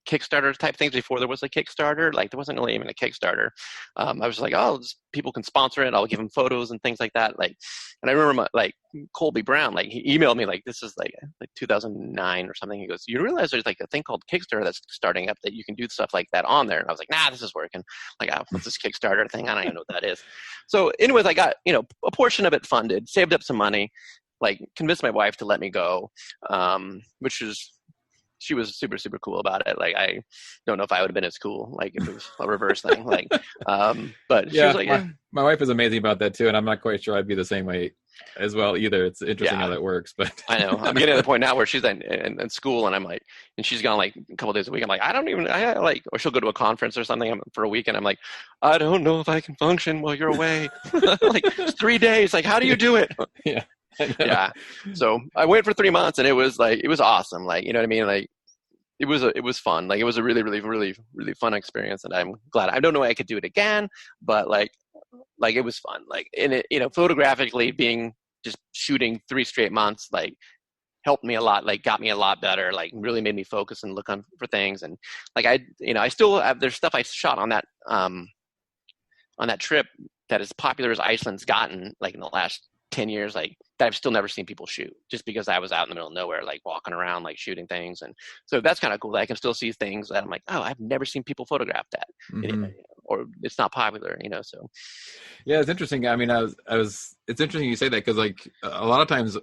Kickstarter type things before there was a Kickstarter. Like there wasn't really even a Kickstarter. I was like, oh, people can sponsor it. I'll give them photos and things like that. Like, and I remember like Colby Brown, like he emailed me like, this is like 2009 or something. He goes, you realize there's like a thing called Kickstarter that's starting up that you can do stuff like that on there. And I was like, nah, this is working. Like, what's this Kickstarter thing? I don't even know what that is. So anyways, I got, a portion of it funded, saved up some money, like convinced my wife to let me go, she was super, super cool about it. Like, I don't know if I would have been as cool, like if it was a reverse thing. Like, but she was like, my wife is amazing about that too. And I'm not quite sure I'd be the same way as well either. It's interesting how that works, but I know I'm getting to the point now where she's in school, and I'm like, and she's gone like a couple of days a week. I'm like, or she'll go to a conference or something for a week, and I'm like, I don't know if I can function while you're away. Like 3 days. Like, how do you do it? Yeah. Yeah. So I went for 3 months, and it was awesome. Like, you know what I mean? Like it was fun. Like it was a really, really, really, really fun experience. And I'm glad. I don't know if I could do it again, but like it was fun. Like in it, photographically just shooting 3 straight months, like helped me a lot, like got me a lot better, like really made me focus and look for things. And like I still have, there's stuff I shot on that trip that as popular as Iceland's gotten, like in the last 10 years, like that I've still never seen people shoot, just because I was out in the middle of nowhere, like walking around, like shooting things. And so that's kind of cool. I can still see things that I'm like, oh, I've never seen people photograph that, or it's not popular, so. Yeah, it's interesting. I mean, it's interesting you say that, because like a lot of times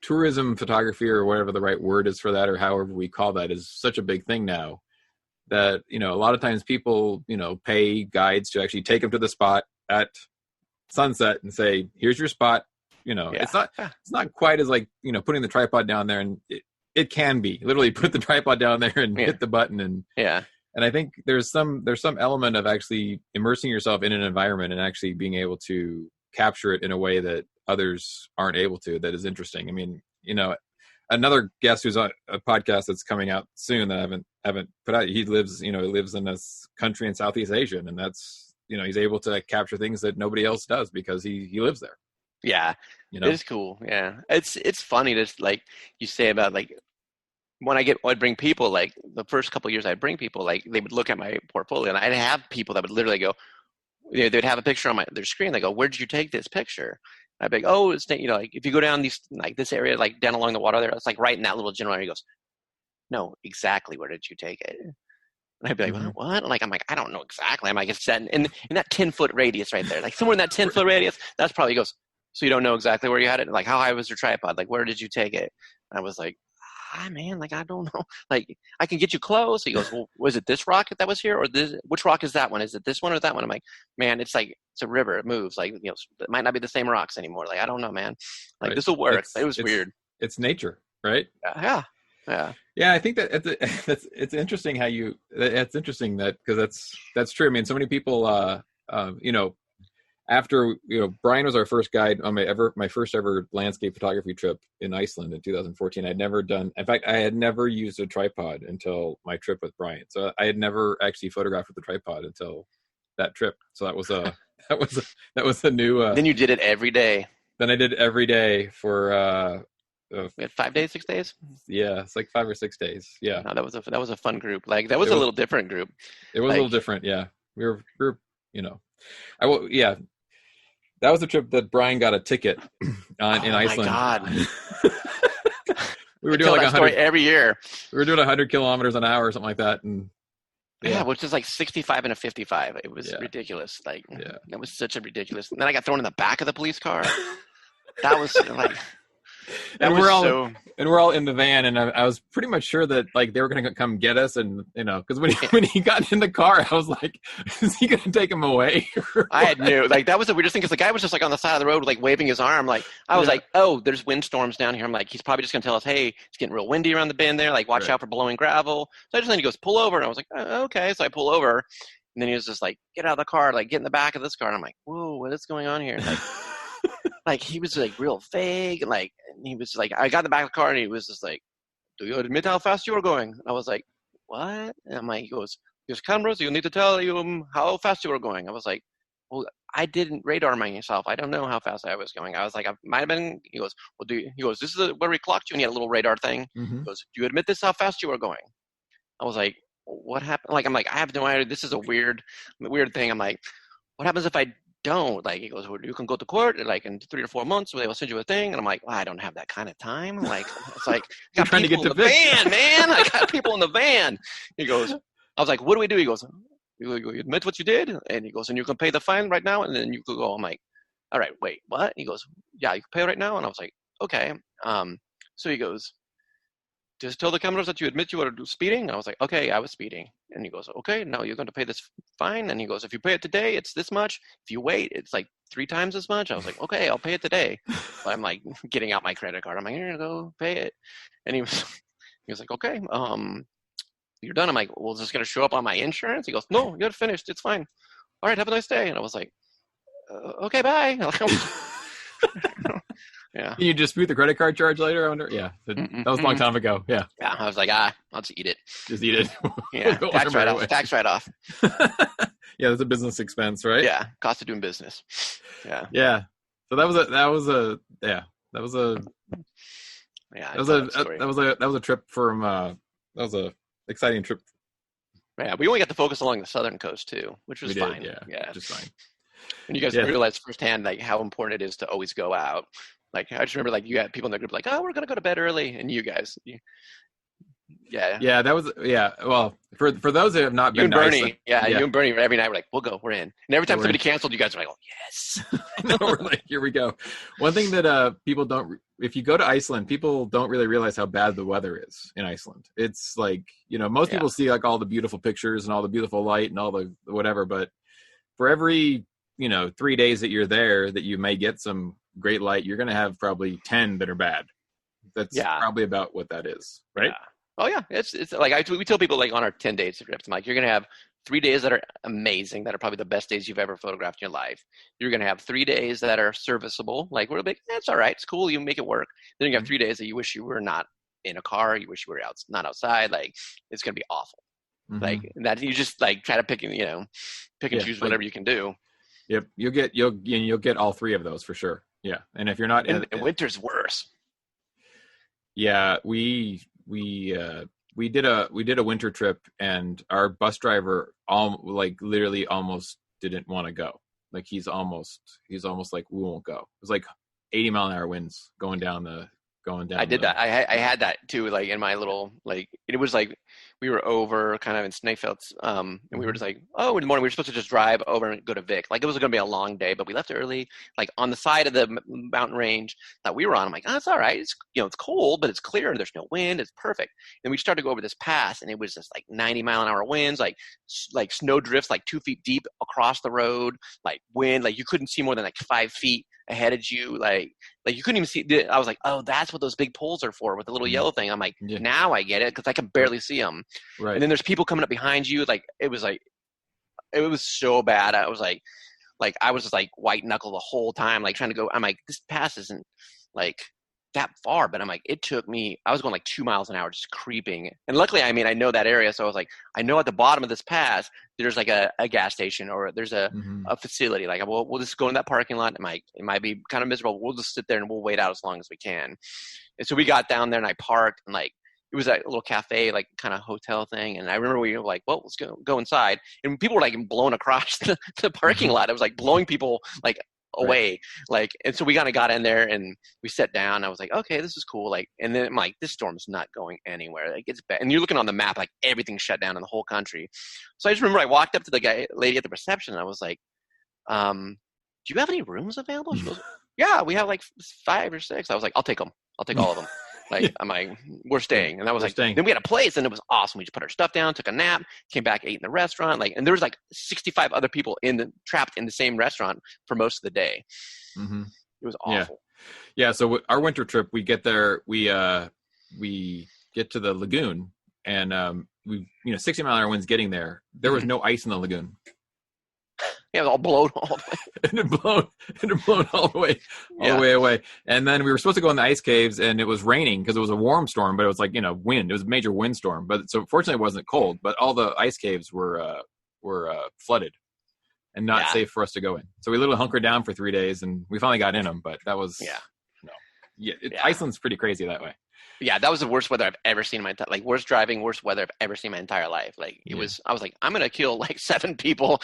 tourism photography, or whatever the right word is for that, or however we call that, is such a big thing now that, a lot of times people, pay guides to actually take them to the spot at sunset and say, here's your spot. It's not quite as like, putting the tripod down there, and it can be literally put the tripod down there and hit the button. And and I think there's some element of actually immersing yourself in an environment and actually being able to capture it in a way that others aren't able to. That is interesting. I mean, another guest who's on a podcast that's coming out soon that I haven't put out, he lives in this country in Southeast Asia, and that's, he's able to capture things that nobody else does because he lives there. Yeah. It's cool. Yeah. It's funny to, like you say about, like, when I'd bring people, like the first couple of years I'd bring people, like they would look at my portfolio, and I'd have people that would literally go, they'd have a picture on their screen. They go, where did you take this picture? I'd be like, oh, it's, like if you go down this area, like down along the water there, it's like right in that little general area. He goes, no, exactly. Where did you take it? And I'd be like, what? I'm like, I don't know exactly. I'm like, it's that in that 10-foot radius right there, like somewhere in that 10-foot radius. That's probably, he goes, so you don't know exactly where you had it? Like, how high was your tripod? Like, where did you take it? And I was like, man, like, I don't know. Like, I can get you close. He goes, well, was it this rock that was here, or this? Which rock is that one? Is it this one or that one? I'm like, man, it's a river. It moves. Like, it might not be the same rocks anymore. Like, I don't know, man. Like, right. This will work. It was weird. It's nature, right? Yeah. I think that it's interesting how it's interesting that, because that's true. I mean, so many people, after, Brian was our first guide on my first ever landscape photography trip in Iceland in 2014. I had never used a tripod until my trip with Brian. So I had never actually photographed with a tripod until that trip. So that was a new, then you did it every day. Then I did every day for, we had 5 days, 6 days. Yeah, it's like 5 or 6 days. Yeah, no, that was a fun group. Like that was a little different group. It was a little different. Yeah, we were that was the trip that Brian got a ticket on in Iceland. My God. We were I doing tell like that story 100. every year. We were doing 100 kilometers an hour or something like that, and Yeah, which is like 65 and a 55. It was ridiculous. Like, that was such a ridiculous. And then I got thrown in the back of the police car. That was like, and we're all in the van, and I was pretty much sure that like they were going to come get us, and because when he got in the car, I was like, is he going to take him away? I knew like that was the weirdest thing because the guy was just like on the side of the road like waving his arm. Like I was like, oh, there's windstorms down here. I'm like, he's probably just going to tell us, hey, it's getting real windy around the bend there. Like watch out for blowing gravel. So I just then he goes pull over, and I was like, oh, okay. So I pull over, and then he was just like, get out of the car, like get in the back of this car. And I'm like, whoa, what is going on here? Like. Like he was like real vague, like and he was like I got in the back of the car and he was just like, do you admit how fast you were going? And I was like, what? And I'm like, he goes, cameras, you need to tell you how fast you were going. I was like, well, I didn't radar myself. I don't know how fast I was going. I was like, I might have been. He goes, well, he goes, this is where we clocked you, and he had a little radar thing. Mm-hmm. He goes, do you admit this how fast you were going? I was like, what happened? Like I'm like, I have no idea. This is a weird thing. I'm like, what happens if I don't? Like he goes, well, you can go to court like in 3 or 4 months where they will send you a thing. And I'm like, well, I don't have that kind of time. Like it's like got trying to get to the van, man. I got people in the van. He goes, I was like, what do we do? He goes, you admit what you did, and he goes, and you can pay the fine right now, and then you could go. I'm like, all right, wait, what? He goes, yeah, you can pay right now, and I was like, okay. So he goes, just tell the cameras that you admit you were speeding. I was like, okay, I was speeding. And he goes, okay, now you're going to pay this fine. And he goes, if you pay it today, it's this much. If you wait, it's like 3 times as much. I was like, okay, I'll pay it today. So I'm like getting out my credit card. I'm like, here you go, pay it. And he was like, okay, you're done. I'm like, well, is this going to show up on my insurance? He goes, no, you're finished. It's fine. All right, have a nice day. And I was like, okay, bye. Yeah. Can you dispute the credit card charge later? I wonder. Yeah, that was a long time ago. Yeah. Yeah, I was like, I'll just eat it. Just eat it. Yeah, tax write-off. Tax write-off. Yeah, that's a business expense, right? Yeah, cost of doing business. Yeah. Yeah. So that was a trip from that was a exciting trip. Yeah, we only got to focus along the southern coast too, which was fine. Yeah, just fine. And you guys realized firsthand like how important it is to always go out. Like I just remember like you had people in the group like, oh, we're gonna go to bed early, and you guys, that was Well, for those that have not been, you and Bernie, you and Bernie every night were like, we'll go, we're in. And every time somebody canceled, you guys were like, oh yes. No, we're like, here we go. One thing that people don't, if you go to Iceland, people don't really realize how bad the weather is in Iceland. It's like most people see like all the beautiful pictures and all the beautiful light and all the whatever, but for every 3 days that you're there that you may get some great light, you're going to have probably 10 that are bad. That's probably about what that is, right? Yeah. Oh yeah, it's like we tell people like on our 10 days trips, I'm like, you're going to have 3 days that are amazing, that are probably the best days you've ever photographed in your life. You're going to have 3 days that are serviceable, like we're like, that's all right, it's cool, you make it work. Then you have 3 days that you wish you were not in a car, you wish you were not outside, like it's going to be awful. Mm-hmm. Like that, you just like try to pick and choose whatever you can do. Yep, you'll get all 3 of those for sure. Yeah, and if you're not, and winter's worse. Yeah, we did a winter trip, and our bus driver literally almost didn't want to go. Like he's almost like, we won't go. It was like 80-mile-an-hour winds going down. I did that. I had that too. Like in my little it was like we were over kind of in Snaefelds, and we were just like, oh, in the morning we were supposed to just drive over and go to Vic. Like it was going to be a long day, but we left early, like on the side of the mountain range that we were on. I'm like, oh, it's all right. It's it's cold, but it's clear and there's no wind. It's perfect. And we started to go over this pass, and it was just like 90-mile-an-hour winds, like snow drifts, like 2 feet deep across the road, like wind, like you couldn't see more than like 5 feet ahead of you, like you couldn't even see. I was like, oh, that's what those big poles are for with the little yellow thing. I'm like, now I get it, because I can barely see them. Right. And then there's people coming up behind you. It was so bad. I was like I was just like white knuckle the whole time, like trying to go. I'm like, this pass isn't like that far, but I'm like, it took me, I was going like 2 miles an hour just creeping. And luckily, I know that area. So I was like, I know at the bottom of this pass, there's like a gas station, or there's a facility. Like, we'll just go in that parking lot. It might be kind of miserable. We'll just sit there and we'll wait out as long as we can. And so we got down there, and I parked, and like, it was a little cafe, like kind of hotel thing. And I remember we were like, well, let's go inside. And people were like blown across the parking lot. It was like blowing people like away. Like, and so we kind of got in there and we sat down. I was like, okay, this is cool. Like, and then I'm like, this storm's not going anywhere. Like, it's bad. And you're looking on the map, like everything's shut down in the whole country. So I just remember I walked up to the lady at the reception and I was like, do you have any rooms available? She goes, yeah, we have like 5 or 6. I was like, I'll take them. I'll take all of them. Like, I'm like, we're staying. And I was then we had a place and it was awesome. We just put our stuff down, took a nap, came back, ate in the restaurant. Like, and there was like 65 other people trapped in the same restaurant for most of the day. Mm-hmm. It was awful. Yeah. So our winter trip, we get there, we get to the lagoon and, 60-mile-an-hour winds getting there. There was no ice in the lagoon. Yeah, it was all blown all the way. and it blown all the way away. And then we were supposed to go in the ice caves, and it was raining because it was a warm storm, but it was like, wind. It was a major windstorm. But so fortunately, it wasn't cold. But all the ice caves were flooded and not safe for us to go in. So we literally hunkered down for 3 days, and we finally got in them. But that was Iceland's pretty crazy that way. Yeah, that was the worst weather I've ever seen in my worst driving, worst weather I've ever seen in my entire life. Like I was like, I'm gonna kill like 7 people.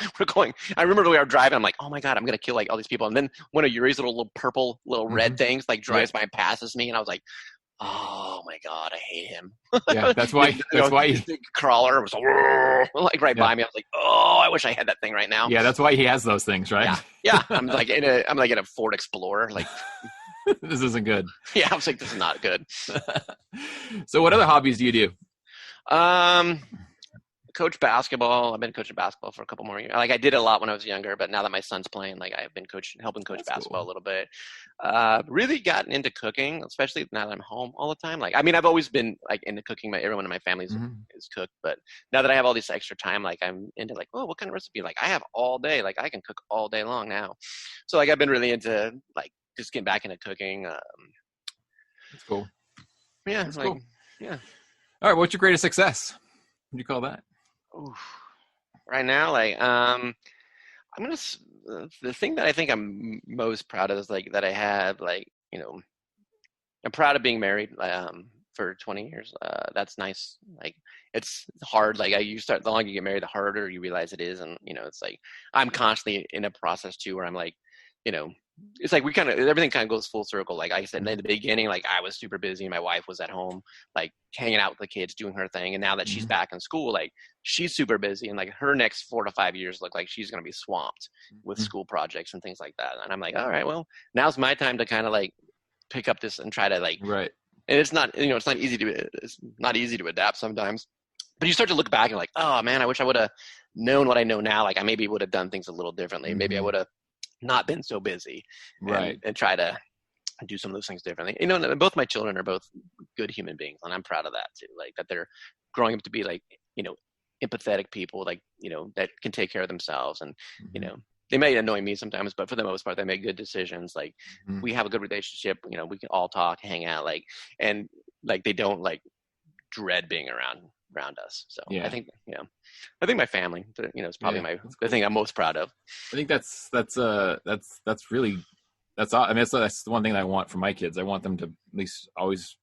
I remember we were driving. I'm like, oh my god, I'm gonna kill like all these people. And then one of Yuri's little purple, red things like drives by and passes me, and I was like, oh my god, I hate him. Yeah, that's why. That's why his big crawler was like right by me. I was like, oh, I wish I had that thing right now. Yeah, that's why he has those things, right? Yeah. I'm like in a Ford Explorer, like. This isn't good. Yeah, I was like, this is not good. So what other hobbies do you do? Coach basketball. I've been coaching basketball for a couple more years. Like I did it a lot when I was younger, but now that my son's playing, like I've been helping coach basketball a little bit. Really gotten into cooking, especially now that I'm home all the time. Like, I mean, I've always been like into cooking. Everyone in my family is cooked, but now that I have all this extra time, like I'm into like, oh, what kind of recipe? Like I have all day. Like I can cook all day long now. So like I've been really into like just getting back into cooking. That's cool. Yeah, that's like, cool. Yeah. All right, what's your greatest success? What do you call that? Oof. Right now, like the thing that I think I'm most proud of is like that I have like I'm proud of being married for 20 years. That's nice. Like it's hard. Like the longer you get married, the harder you realize it is, and it's like I'm constantly in a process too where I'm like it's like everything kind of goes full circle. Like I said in the beginning, like I was super busy. My wife was at home, like hanging out with the kids, doing her thing. And now that she's back in school, like she's super busy. And like her next 4 to 5 years look like she's going to be swamped with school projects and things like that. And I'm like, all right, well, now's my time to kind of like pick up this and try to like, right. And it's not easy to adapt sometimes. But you start to look back and like, oh man, I wish I would have known what I know now. Like I maybe would have done things a little differently. Maybe I would have not been so busy, and try to do some of those things differently. Both my children are both good human beings, and I'm proud of that too. Like that they're growing up to be like empathetic people, like that can take care of themselves, and they may annoy me sometimes, but for the most part, they make good decisions. Like we have a good relationship. We can all talk, hang out, like, and like they don't like dread being around us. So I think my family, is probably the thing I'm most proud of. I think that's really I mean, that's the one thing that I want for my kids. I want them to at least always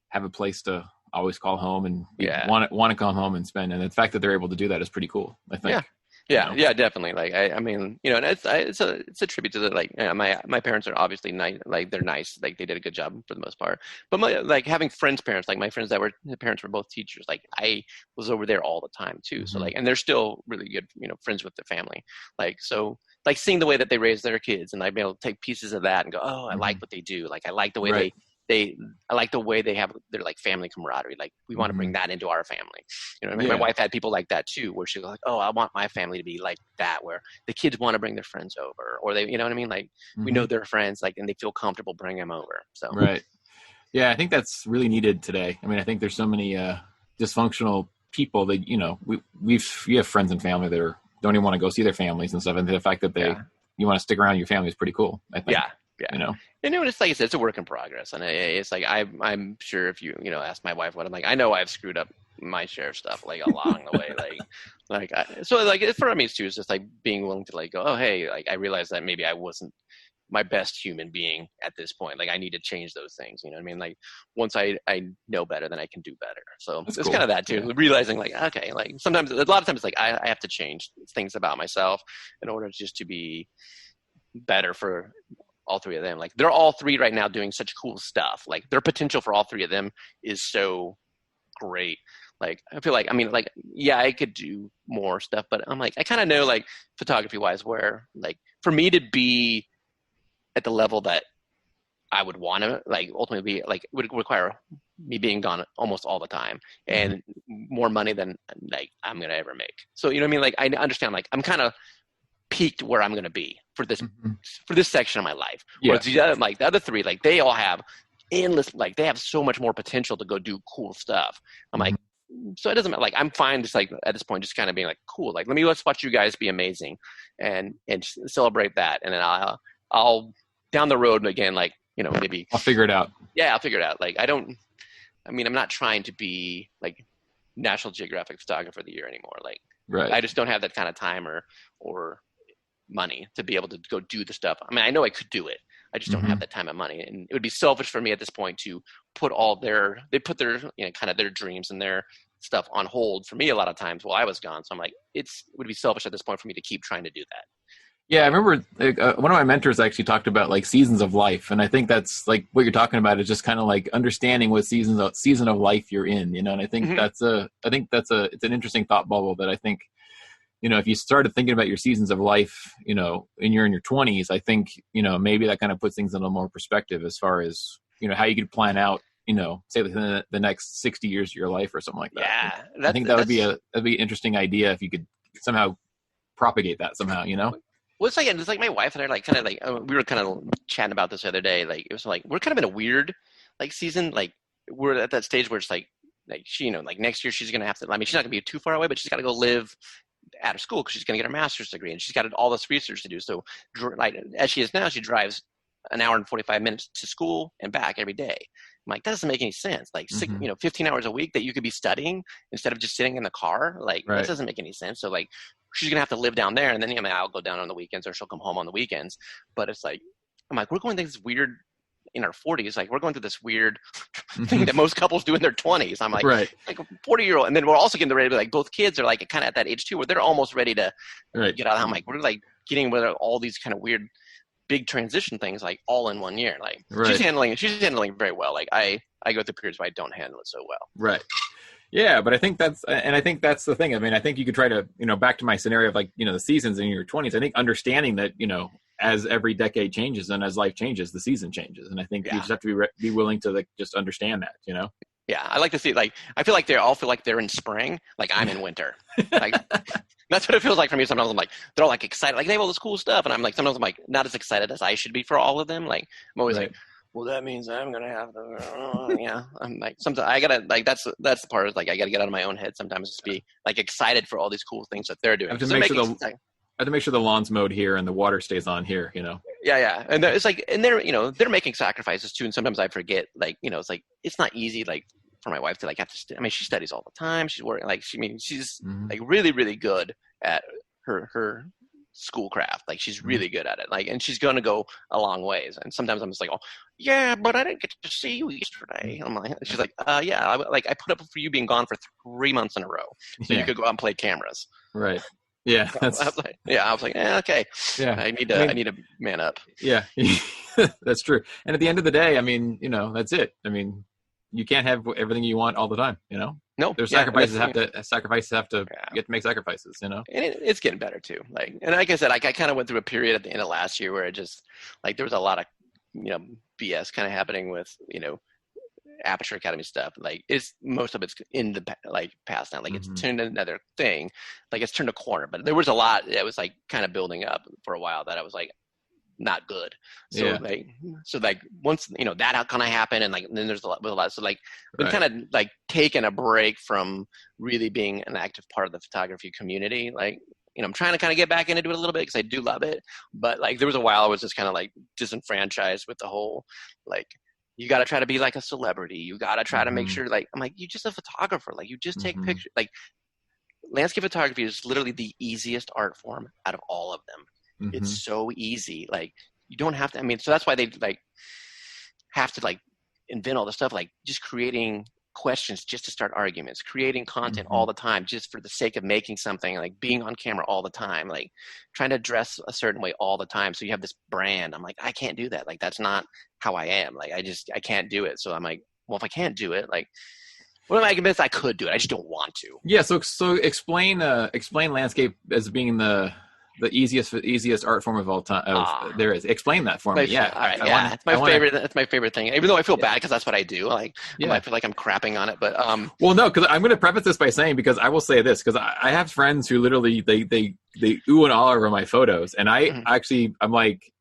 have a place to always call home and want to come home and spend. And the fact that they're able to do that is pretty cool, I think. Yeah, definitely. Like I mean, and it's a tribute to the like my parents are obviously nice. Like they're nice. Like they did a good job for the most part. But like having parents, like my friends their parents were both teachers. Like I was over there all the time too. So like, and they're still really good, friends with the family. Like so, like seeing the way that they raise their kids, and I'd be able to take pieces of that and go, oh, I like what they do. Like I like the way I like the way they have their like family camaraderie. Like we want to bring that into our family. I mean? My wife had people like that too, where she was like, oh, I want my family to be like that, where the kids want to bring their friends over, or they, what I mean? Like we know their friends, like, and they feel comfortable bringing them over. So, right. Yeah. I think that's really needed today. I mean, I think there's so many dysfunctional people that, we have friends and family that don't even want to go see their families and stuff. And the fact that you want to stick around your family is pretty cool, I think. Yeah. It's like I said, it's a work in progress, and it's like I'm sure if you ask my wife what I'm like, I know I've screwed up my share of stuff like along the way, for me too, it's just like being willing to like go, oh hey, like I realized that maybe I wasn't my best human being at this point. Like I need to change those things. You know what I mean? Like once I know better, then I can do better. So it's cool. Kind of that too, realizing like, okay, like sometimes, a lot of times like I have to change things about myself in order just to be better for all three of them. Like they're all three right now doing such cool stuff. Like their potential for all three of them is so great. Like I feel like, I mean, like, yeah, I could do more stuff, but I'm like, I kind of know like photography wise where like for me to be at the level that I would want to like ultimately be like would require me being gone almost all the time and more money than like I'm going to ever make. So, you know what I mean? Like I understand, like I'm kind of peaked where I'm going to be for this section of my life. Yeah. Whereas like the other three, like they all have endless, like they have so much more potential to go do cool stuff. I'm like, so it doesn't matter. Like I'm fine just like at this point, just kind of being like, cool. Like let's watch you guys be amazing and celebrate that. And then I'll down the road again, like, you know, maybe I'll figure it out. Yeah, I'll figure it out. Like I'm not trying to be like National Geographic photographer of the year anymore. Like, right. I just don't have that kind of time or money to be able to go do the stuff. I mean, I know I could do it. I just don't have that time and money. And it would be selfish for me at this point to put their, you know, kind of their dreams and their stuff on hold for me a lot of times while I was gone. So I'm like, it would be selfish at this point for me to keep trying to do that. Yeah, I remember one of my mentors actually talked about like seasons of life, and I think that's like what you're talking about is just kind of like understanding what season of life you're in, you know. And I think it's an interesting thought bubble that I think, you know, if you started thinking about your seasons of life, you know, and you're in your 20s, I think, you know, maybe that kind of puts things in a more perspective as far as, you know, how you could plan out, you know, say within the next 60 years of your life or something like that. Yeah, I think that'd be an interesting idea if you could somehow propagate that somehow, you know. Well, it's like my wife and I like kind of like we were kind of chatting about this the other day. Like it was like we're kind of in a weird like season. Like we're at that stage where it's like she, you know, like next year she's gonna have to. I mean, she's not gonna be too far away, but she's got to go live out of school because she's gonna get her master's degree and she's got all this research to do. So like as she is now, she drives an hour and 45 minutes to school and back every day. I'm like, that doesn't make any sense. Like, 15 hours a week that you could be studying instead of just sitting in the car. Like, that doesn't make any sense. So, like, she's going to have to live down there. And then, you know, I'll go down on the weekends or she'll come home on the weekends. But it's like, I'm like, we're going through this weird, in our 40s, like, we're going through this weird thing that most couples do in their 20s. I'm like, like a 40-year-old. And then we're also getting ready to, like, both kids are, like, kind of at that age, too, where they're almost ready to get out. I'm like, we're, like, getting with all these kind of weird big transition things like all in 1 year. Like she's handling it very well. Like I go through periods where I don't handle it so well. Right. Yeah, but I think that's the thing. I mean, I think you could try to, you know, back to my scenario of like, you know, the seasons in your 20s. I think understanding that, you know, as every decade changes and as life changes, the season changes. And I think you just have to be willing to like just understand that, you know? Yeah, I like to see, like, I feel like they all feel like they're in spring, like I'm in winter. Like, that's what it feels like for me. Sometimes I'm like, they're all like excited, like they have all this cool stuff, and I'm like, sometimes I'm like, not as excited as I should be for all of them. Like, I'm always like, well, that means I'm gonna have to, yeah. I'm like, sometimes I gotta, like, that's the part is like, I gotta get out of my own head sometimes, just be like excited for all these cool things that they're doing. I have to make sure the lawn's mowed here and the water stays on here, you know? Yeah. And it's like, and they're, you know, they're making sacrifices too. And sometimes I forget, like, you know, it's like, it's not easy, like, for my wife to like have to, I mean, she studies all the time. She's working, like, she's like really, really good at her school craft. Like she's really good at it. Like, and she's going to go a long ways. And sometimes I'm just like, oh yeah, but I didn't get to see you yesterday. I'm like, she's like, yeah, I put up for you being gone for 3 months in a row. So you could go out and play cameras. Right. Yeah. I was like, okay. Yeah. I need to man up. Yeah. That's true. And at the end of the day, I mean, you know, that's it. I mean, you can't have everything you want all the time, you know? No. There's sacrifices have to you have to make sacrifices, you know? And it's getting better too. Like, and like I said, like I kind of went through a period at the end of last year where it just, like, there was a lot of, you know, BS kind of happening with, you know, Aperture Academy stuff. Like most of it's in the like past now. Like it's turned into another thing. Like it's turned a corner. But there was a lot that was like kind of building up for a while that I was like, not good. So like once, you know, that kind of happened, and like then there's a lot. So like been kind of like taking a break from really being an active part of the photography community. Like, you know, I'm trying to kind of get back into it a little bit because I do love it. But like there was a while I was just kind of like disenfranchised with the whole, like, you got to try to be like a celebrity. You got to try to make sure, like, I'm like, you're just a photographer. Like you just take pictures. Like landscape photography is literally the easiest art form out of all of them. It's so easy. Like you don't have to, I mean, so that's why they like have to like invent all this stuff, like just creating questions just to start arguments, creating content all the time just for the sake of making something, like being on camera all the time, like trying to dress a certain way all the time. So you have this brand. I'm like, I can't do that. Like, that's not how I am. Like, I can't do it. So I'm like, well, if I can't do it, like, what am I convinced I could do it? I just don't want to. Yeah. So explain landscape as being the easiest art form of all time. There is. Explain that for me. Yeah. All right. It's my favorite. That's my favorite thing. Even though I feel bad because that's what I do. Like, I feel like I'm crapping on it. But well, no, because I'm going to preface this by saying, because I will say this, because I have friends who literally they ooh and all over my photos, and I'm like,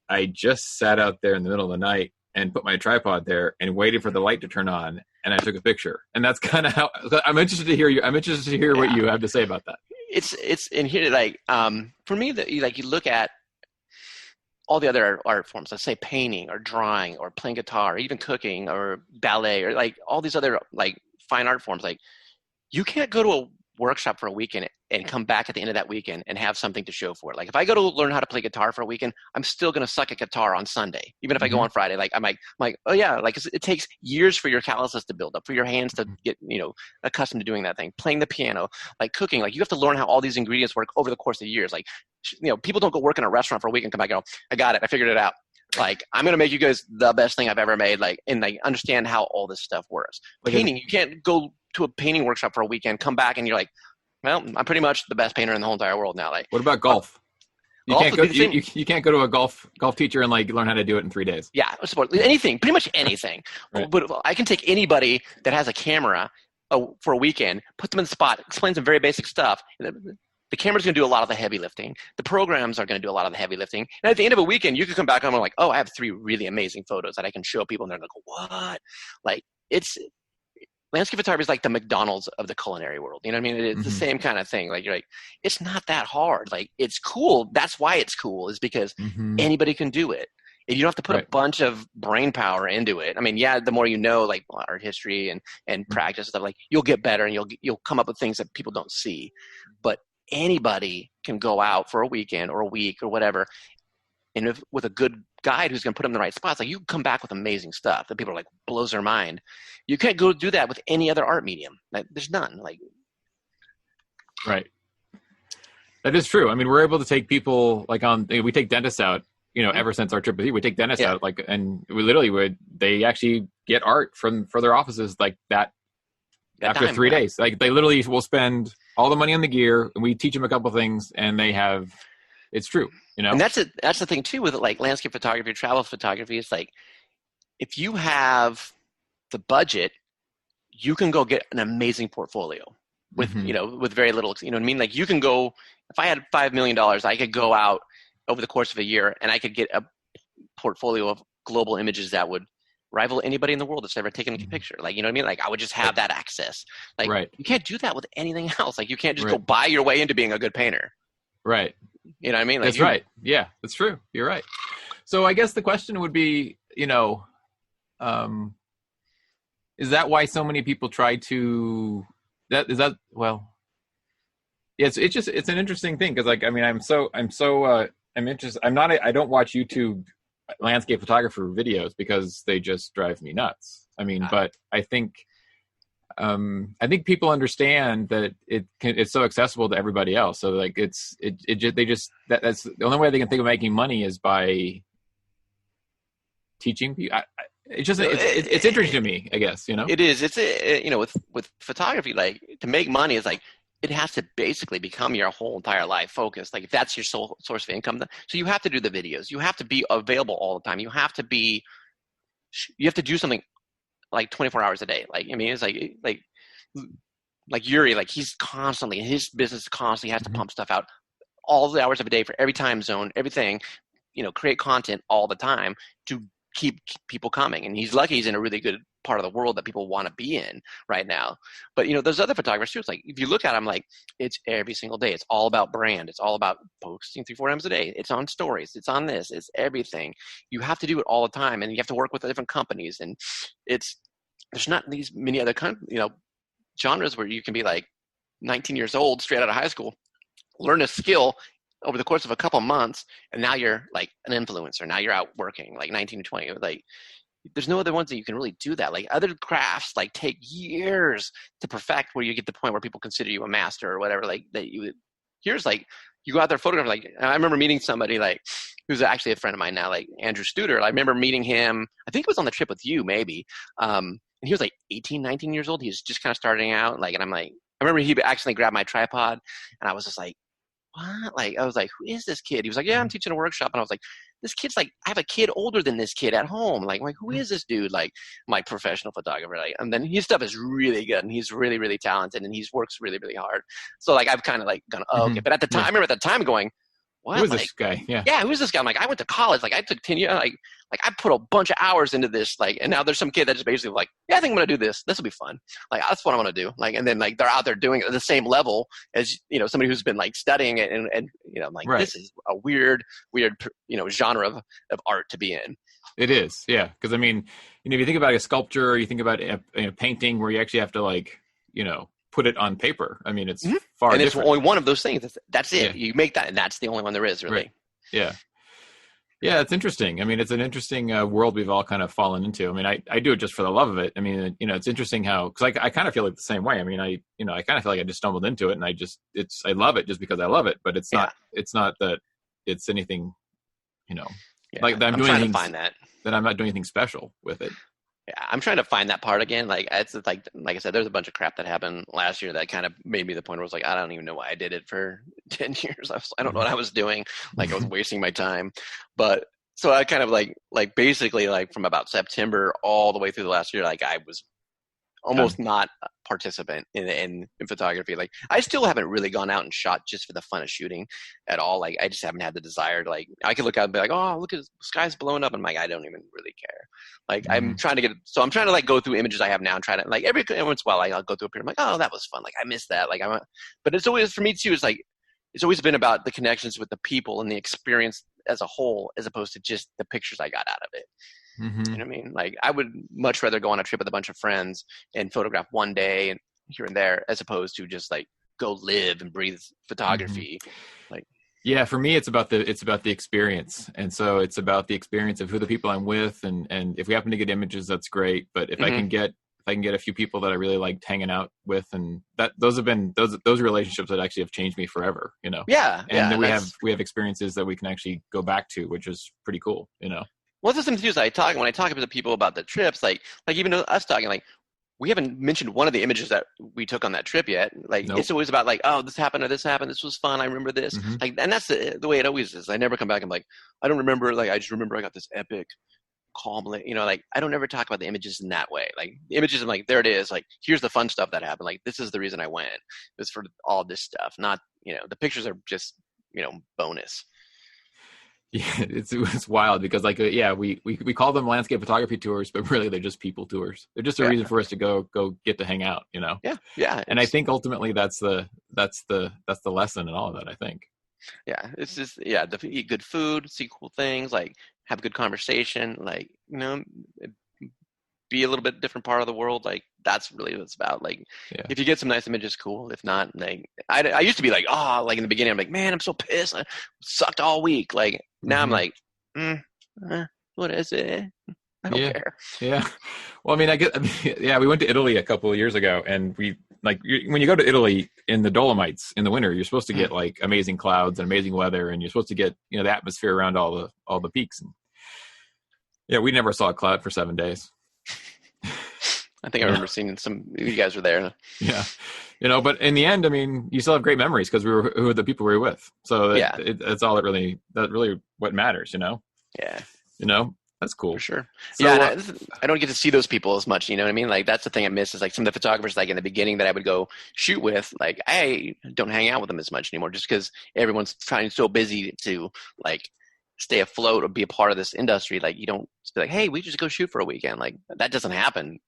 I just sat out there in the middle of the night and put my tripod there and waited for the light to turn on, and I took a picture. And that's kind of how I'm interested to hear you. I'm interested to hear what you have to say about that. It's in here, like, for me, that you look at all the other art forms, let's say painting or drawing or playing guitar or even cooking or ballet or like all these other like fine art forms. Like, you can't go to a workshop for a weekend and come back at the end of that weekend and have something to show for it. Like, if I go to learn how to play guitar for a weekend, I'm still going to suck at guitar on Sunday. Even if I go on Friday, like, I'm like, oh yeah, like it takes years for your calluses to build up, for your hands to get, accustomed to doing that thing. Playing the piano, like cooking, like you have to learn how all these ingredients work over the course of years. Like, people don't go work in a restaurant for a week and come back and go, I got it. I figured it out. Like, I'm going to make you guys the best thing I've ever made. Like, and like understand how all this stuff works. Painting, you can't go to a painting workshop for a weekend, come back and you're like, well, I'm pretty much the best painter in the whole entire world now. Like, what about golf? You can't go to a golf teacher and like learn how to do it in 3 days. Yeah, anything, pretty much anything. Right. But I can take anybody that has a camera for a weekend, put them in the spot, explain some very basic stuff. The camera's going to do a lot of the heavy lifting. The programs are going to do a lot of the heavy lifting. And at the end of a weekend, you could come back home and like, oh, I have 3 really amazing photos that I can show people, and they're going to go, what? Like, landscape photography is like the McDonald's of the culinary world. You know what I mean? It's the same kind of thing. Like, you're like, it's not that hard. Like, it's cool. That's why it's cool, is because anybody can do it. You don't have to put a bunch of brain power into it. I mean, yeah, the more you know, like art history and practice and stuff, like you'll get better and you'll come up with things that people don't see. But anybody can go out for a weekend or a week or whatever, and with a good guide who's going to put them in the right spots, like you can come back with amazing stuff that people are like, blows their mind. You can't go do that with any other art medium. Like, there's none. Like, right. That is true. I mean, we're able to take people like we take dentists out, ever since our trip with you, we take dentists out, like, and we literally they actually get art for their offices like that after time, 3 days. Like, they literally will spend all the money on the gear, and we teach them a couple things, and it's true. And that's the thing too with like landscape photography, travel photography. It's like, if you have the budget, you can go get an amazing portfolio with with very little. You know what I mean? Like, you can go. If I had $5 million, I could go out over the course of a year, and I could get a portfolio of global images that would rival anybody in the world that's ever taken a picture. Like, you know what I mean? Like, I would just have that access. Like, you can't do that with anything else. Like, you can't just go buy your way into being a good painter. Right. You know what I mean? Like, that's right. Yeah, that's true. You're right. So I guess the question would be, is that why so many people try to, it's an interesting thing. Cause like, I mean, I'm interested. I don't watch YouTube landscape photographer videos because they just drive me nuts. I mean, but I think people understand that it's so accessible to everybody else. So like that's the only way they can think of making money is by teaching people. It's interesting to me, I guess, It is. It's with photography, like, to make money is like, it has to basically become your whole entire life focus. Like, if that's your sole source of income, so you have to do the videos. You have to be available all the time. You have to do something like 24 hours a day. Like, I mean, it's like Yuri, like, he's constantly, his business constantly has to pump stuff out all the hours of a day for every time zone, everything, create content all the time to keep people coming. And he's lucky he's in a really good part of the world that people want to be in right now. But, there's other photographers too. It's like, if you look at them, like, it's every single day. It's all about brand. It's all about posting 3-4 times a day. It's on stories. It's on this. It's everything. You have to do it all the time. And you have to work with the different companies. And there's not these many other genres where you can be like 19 years old, straight out of high school, learn a skill over the course of a couple months, and now you're like an influencer. Now you're out working, like 19 to 20. Like, there's no other ones that you can really do that. Like other crafts, like take years to perfect where you get to the point where people consider you a master or whatever. Like that here's like, you go out there photograph. Like I remember meeting somebody like who's actually a friend of mine now, like Andrew Studer. I remember meeting him. I think it was on the trip with you, maybe. And he was like 18, 19 years old. He was just kind of starting out. Like, and I'm like, I remember he accidentally grabbed my tripod, and I was just like, what? Like, I was like, who is this kid? He was like, yeah, I'm teaching a workshop. And I was like, this kid's like, I have a kid older than this kid at home. Like, who is this dude? Like, my professional photographer. Like, and then his stuff is really good, and he's really, really talented, and he works really, really hard. So like, I've kind of like gone, oh, okay. But at the time, I remember at the time going, what? Who is this guy? Yeah, who is this guy? I'm like, I went to college. Like, I took 10 years. Like I put a bunch of hours into this. Like, and now there's some kid that's basically like, yeah, I think I'm gonna do this. This will be fun. Like, that's what I want to do. Like, and then like they're out there doing it at the same level as somebody who's been like studying it, and I'm like, This is a weird genre of art to be in. It is, yeah. Because I mean, if you think about a sculpture, or you think about a painting where you actually have to like put it on paper. I mean, it's far and different. It's only one of those things. That's it. Yeah. You make that, and that's the only one there is, really. Right. Yeah. Yeah, it's interesting. I mean, it's an interesting world we've all kind of fallen into. I mean, I do it just for the love of it. I mean, it's interesting how, because I kind of feel like the same way. I mean, I kind of feel like I just stumbled into it, and I love it just because I love it. But it's not that it's anything, like that I'm doing trying things, to find that I'm not doing anything special with it. Yeah, I'm trying to find that part again. Like it's like I said, there's a bunch of crap that happened last year that kind of made me the point where I was like, I don't even know why I did it for 10 years. I don't know what I was doing. Like I was wasting my time. But so I kind of like basically like from about September all the way through the last year, like I was almost not a participant in photography. Like I still haven't really gone out and shot just for the fun of shooting at all. Like I just haven't had the desire to like, I could look out and be like, oh, look at the sky's blowing up. And I'm like, I don't even really care. Like I'm trying to like go through images I have now and try to like every once in a while, like I'll go through a period. I'm like, oh, that was fun. Like I missed that. Like but it's always, for me too, it's like, it's always been about the connections with the people and the experience as a whole, as opposed to just the pictures I got out of it. Mm-hmm. You know what I mean? Like I would much rather go on a trip with a bunch of friends and photograph one day and here and there, as opposed to just like go live and breathe photography. Like, yeah, for me, it's about the experience. And so it's about the experience of who the people I'm with. And if we happen to get images, that's great. But if I can get a few people that I really liked hanging out with, and those have been those relationships that actually have changed me forever, Yeah. And then we have experiences that we can actually go back to, which is pretty cool, Well, that's something too. Is when I talk to the people about the trips, like even us talking, like we haven't mentioned one of the images that we took on that trip yet. Like It's always about like, oh, this happened or this happened. This was fun. I remember this. Like, and that's the way it always is. I never come back and like, I don't remember. Like, I just remember I got this epic calm. Like I don't ever talk about the images in that way. Like the images, I'm like, there it is. Like here's the fun stuff that happened. Like this is the reason I went. It was for all this stuff. Not the pictures are just bonus. Yeah, it's wild because like we call them landscape photography tours, but really they're just people tours. They're just a reason for us to go get to hang out, Yeah. And I think ultimately that's the lesson in all of that. I think. Yeah, it's just to eat good food, see cool things, like have good conversation, like be a little bit different part of the world. Like that's really what it's about. Like if you get some nice images, cool. If not, like I used to be like, oh, like in the beginning, I'm like, man, I'm so pissed. I sucked all week. Like now I'm like, what is it? I don't care. Yeah. Well, I mean, we went to Italy a couple of years ago, and we when you go to Italy in the Dolomites in the winter, you're supposed to get like amazing clouds and amazing weather, and you're supposed to get the atmosphere around all the peaks. And we never saw a cloud for 7 days. I think I remember seeing you guys were there. Yeah. But in the end, I mean, you still have great memories because who were the people we were with. So that's all that really what matters, Yeah. That's cool. For sure. So, I don't get to see those people as much, you know what I mean? Like that's the thing I miss is like some of the photographers like in the beginning that I would go shoot with, like I don't hang out with them as much anymore just because everyone's trying so busy to like stay afloat or be a part of this industry. Like you don't be like, hey, we just go shoot for a weekend. Like that doesn't happen,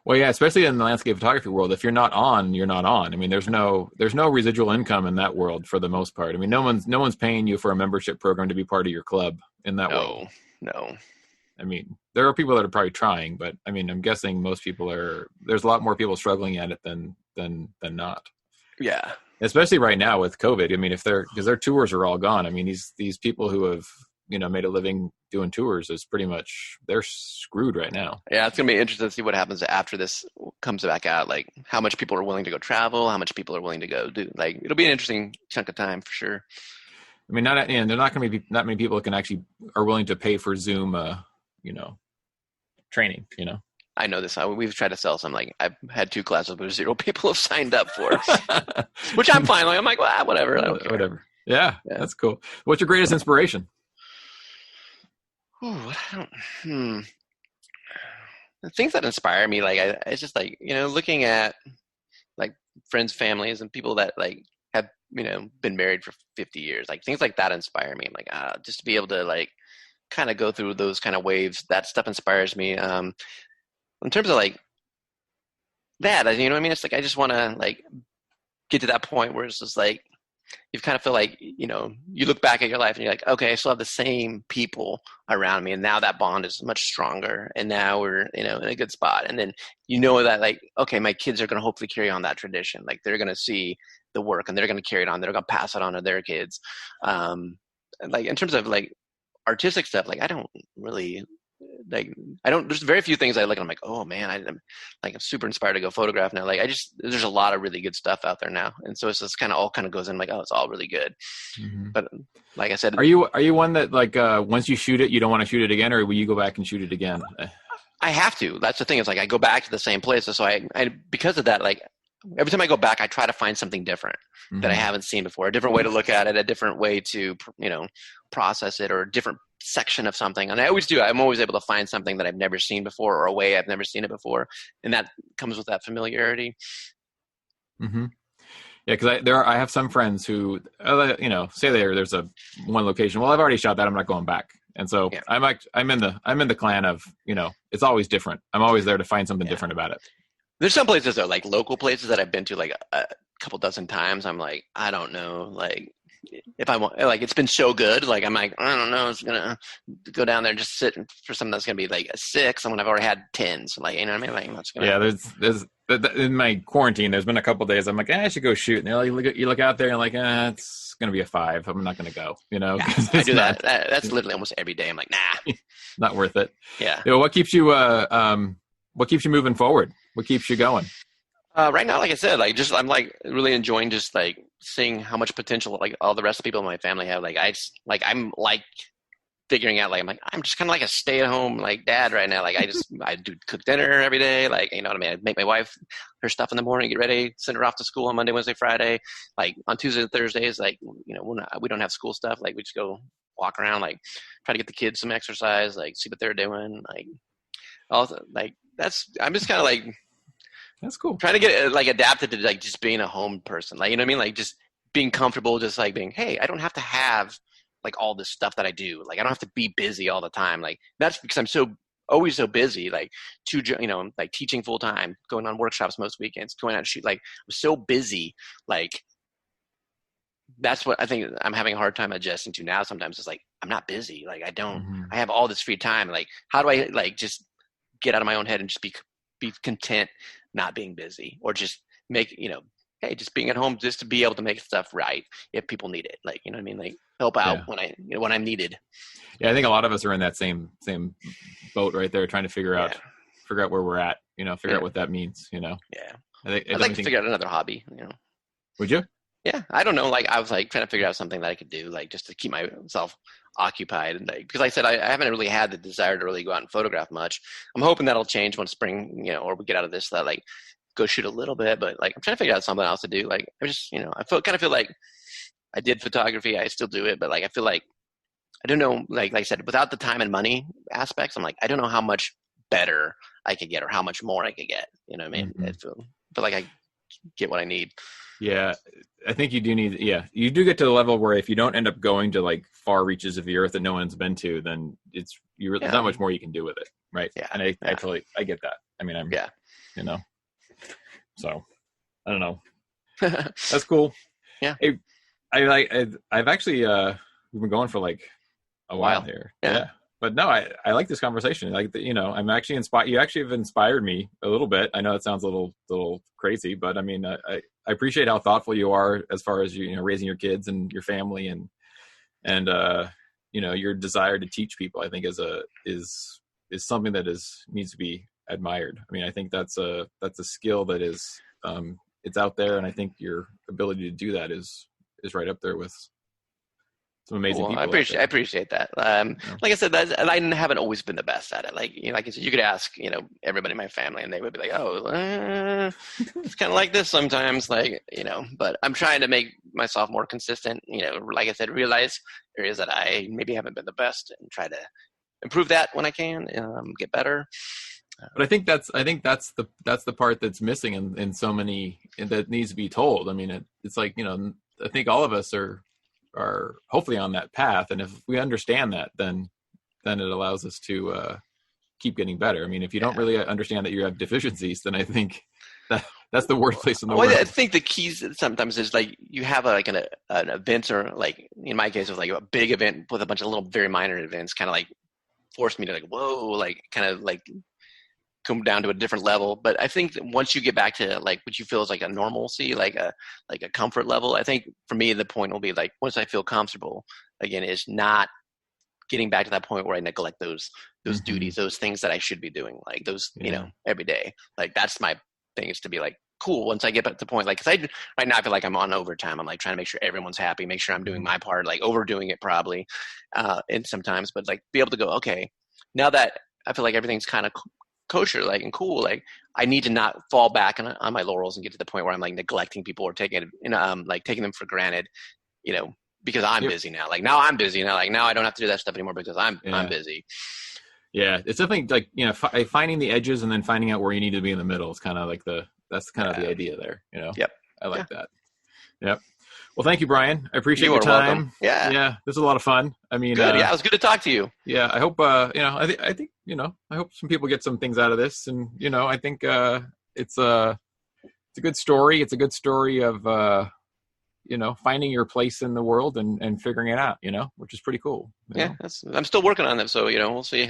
Well, yeah, especially in the landscape photography world, if you're not on, you're not on. I mean, there's no residual income in that world for the most part. I mean, no one's paying you for a membership program to be part of your club in that world. No. I mean, there are people that are probably trying, but I mean, I'm guessing most people there's a lot more people struggling at it than not. Yeah. Especially right now with COVID. I mean, because their tours are all gone. I mean, these people who have made a living doing tours is pretty much, they're screwed right now. Yeah, it's going to be interesting to see what happens after this comes back out. Like how much people are willing to go travel, how much people are willing to go do. Like it'll be an interesting chunk of time for sure. I mean, there's not going to be that many people that can actually are willing to pay for Zoom, training. I know this. We've tried to sell some. Like I've had 2 classes where 0 people have signed up for, which I'm fine. Like I'm like, well, whatever. I don't care. Whatever. Yeah, that's cool. What's your greatest inspiration? Ooh, the things that inspire me, like it's just like looking at like friends, families, and people that like have been married for 50 years, like things like that inspire me. I'm like just to be able to like kind of go through those kind of waves. That stuff inspires me. In terms of like that, what I mean? It's like I just want to like get to that point where it's just like you kind of feel like you look back at your life and you're like, okay, I still have the same people around me, and now that bond is much stronger, and now we're in a good spot. And then that like, okay, my kids are going to hopefully carry on that tradition. Like they're going to see the work and they're going to carry it on. They're going to pass it on to their kids. Like in terms of like artistic stuff, like I don't really like there's very few things I look and I'm like, oh man, I'm super inspired to go photograph now. Like there's a lot of really good stuff out there now, and so it's just kind of all kind of goes in like, oh, it's all really good. Mm-hmm. But like I said, are you one that like once you shoot it you don't want to shoot it again, or will you go back and shoot it again? I have to. That's the thing. It's like I go back to the same place, so I because of that, like every time I go back I try to find something different that I haven't seen before, a different way to look at it, a different way to process it, or a different section of something. And I always do. I'm always able to find something that I've never seen before, or a way I've never seen it before, and that comes with that familiarity. Mm-hmm. Yeah, because I have some friends who say there's a one location. Well, I've already shot that. I'm not going back. And so yeah. I'm in the clan of it's always different. I'm always there to find something different about it. There's some places though, like local places that I've been to like a couple dozen times. I'm like, I don't know, like if I want, like it's been so good, like I'm like, I don't know, it's gonna go down there and just sit for something that's gonna be like a 6, and when I've already had 10s, like what I mean, like that's gonna. Yeah, there's in my quarantine, there's been a couple days I'm like, I should go shoot, and you look out there and like, it's gonna be a 5. I'm not gonna go, Yeah, I do that. That's literally almost every day. I'm like, nah, not worth it. Yeah. What keeps you moving forward? What keeps you going? Right now, like I said, like I'm like really enjoying just like seeing how much potential like all the rest of the people in my family have. Like I'm like figuring out like I'm just kind of like a stay-at-home like dad right now. Like I do cook dinner every day. Like what I mean. I make my wife her stuff in the morning, get ready, send her off to school on Monday, Wednesday, Friday. Like on Tuesdays and Thursdays, like when we don't have school stuff, like we just go walk around, like try to get the kids some exercise, like see what they're doing, like also like I'm just kind of like. That's cool. Trying to get like adapted to like just being a home person, like what I mean, like just being comfortable, just like being, hey, I don't have to have like all this stuff that I do. Like I don't have to be busy all the time. Like that's because I'm always so busy. Like like teaching full time, going on workshops most weekends, going out and shoot. Like I'm so busy. Like that's what I think I'm having a hard time adjusting to now. Sometimes it's like I'm not busy. Like I don't. Mm-hmm. I have all this free time. Like how do I like just get out of my own head and just be content not being busy, or just make hey, just being at home just to be able to make stuff right if people need it, like what I mean, like help out when I'm needed. Yeah, I think a lot of us are in that same boat right there, trying to figure out where we're at, figure out what that means, Yeah, I'd like to figure out another hobby. Would you? Yeah, I don't know. Like I was like trying to figure out something that I could do, like just to keep myself occupied, and like because like I said I haven't really had the desire to really go out and photograph much. I'm hoping that'll change when spring, or we get out of this, that like go shoot a little bit. But like I'm trying to figure out something else to do. Like I just I kind of feel like I did photography, I still do it, but like I feel like I don't know. Like I said, without the time and money aspects, I'm like I don't know how much better I could get or how much more I could get. What I mean? Mm-hmm. I feel like I get what I need. Yeah, I think you do need. Yeah, you do get to the level where if you don't end up going to like far reaches of the earth that no one's been to, then there's not much more you can do with it, right? Yeah, and I get that. I mean, so I don't know. That's cool. Yeah, hey, I've actually we've been going for like a while here. Yeah. But no, I like this conversation. Like, I'm actually inspired. You actually have inspired me a little bit. I know it sounds a little crazy, but I mean, I appreciate how thoughtful you are as far as raising your kids and your family, and your desire to teach people, I think is something that needs to be admired. I mean, I think that's a skill that is, it's out there. And I think your ability to do that is right up there with some amazing people. I appreciate that. Like I said, I haven't always been the best at it. Like, like I said, you could ask, everybody in my family and they would be like, oh, it's kind of like this sometimes, like, but I'm trying to make myself more consistent, like I said, realize areas that I maybe haven't been the best and try to improve that when I can, get better. But I think that's the part that's missing in so many, that needs to be told. I mean, it's like, I think all of us are hopefully on that path. And if we understand that, then it allows us to keep getting better. I mean, if you don't really understand that you have deficiencies, then I think that's the worst place in the world. I think the keys sometimes is like you have an event, or like in my case it was like a big event with a bunch of little very minor events, kind of like forced me to like, whoa, like kind of like come down to a different level. But I think that once you get back to like what you feel is like a normalcy, like a comfort level, I think for me the point will be like, once I feel comfortable again, is not getting back to that point where I neglect those duties, those things that I should be doing, like those, every day. Like that's my thing, is to be like, cool, once I get back to the point, like, cause right now I feel like I'm on overtime. I'm like trying to make sure everyone's happy, make sure I'm doing my part, like overdoing it probably, and sometimes, but like be able to go, okay, now that I feel like everything's kind of kosher, like, and cool, like I need to not fall back on my laurels and get to the point where I'm like neglecting people or taking it, like taking them for granted, because I'm busy now. Like now I'm busy now. Like now I don't have to do that stuff anymore because I'm busy. Yeah, it's definitely like finding the edges and then finding out where you need to be in the middle is kind of like that's kind of the idea there. Yep. I like that. Yep. Well, thank you, Brian. I appreciate your time. Welcome. Yeah. Yeah. This was a lot of fun. I mean, good. It was good to talk to you. Yeah. I hope, I think, I hope some people get some things out of this, and, I think, it's a good story. It's a good story of, finding your place in the world and figuring it out, which is pretty cool. Yeah. I'm still working on it. So, we'll see.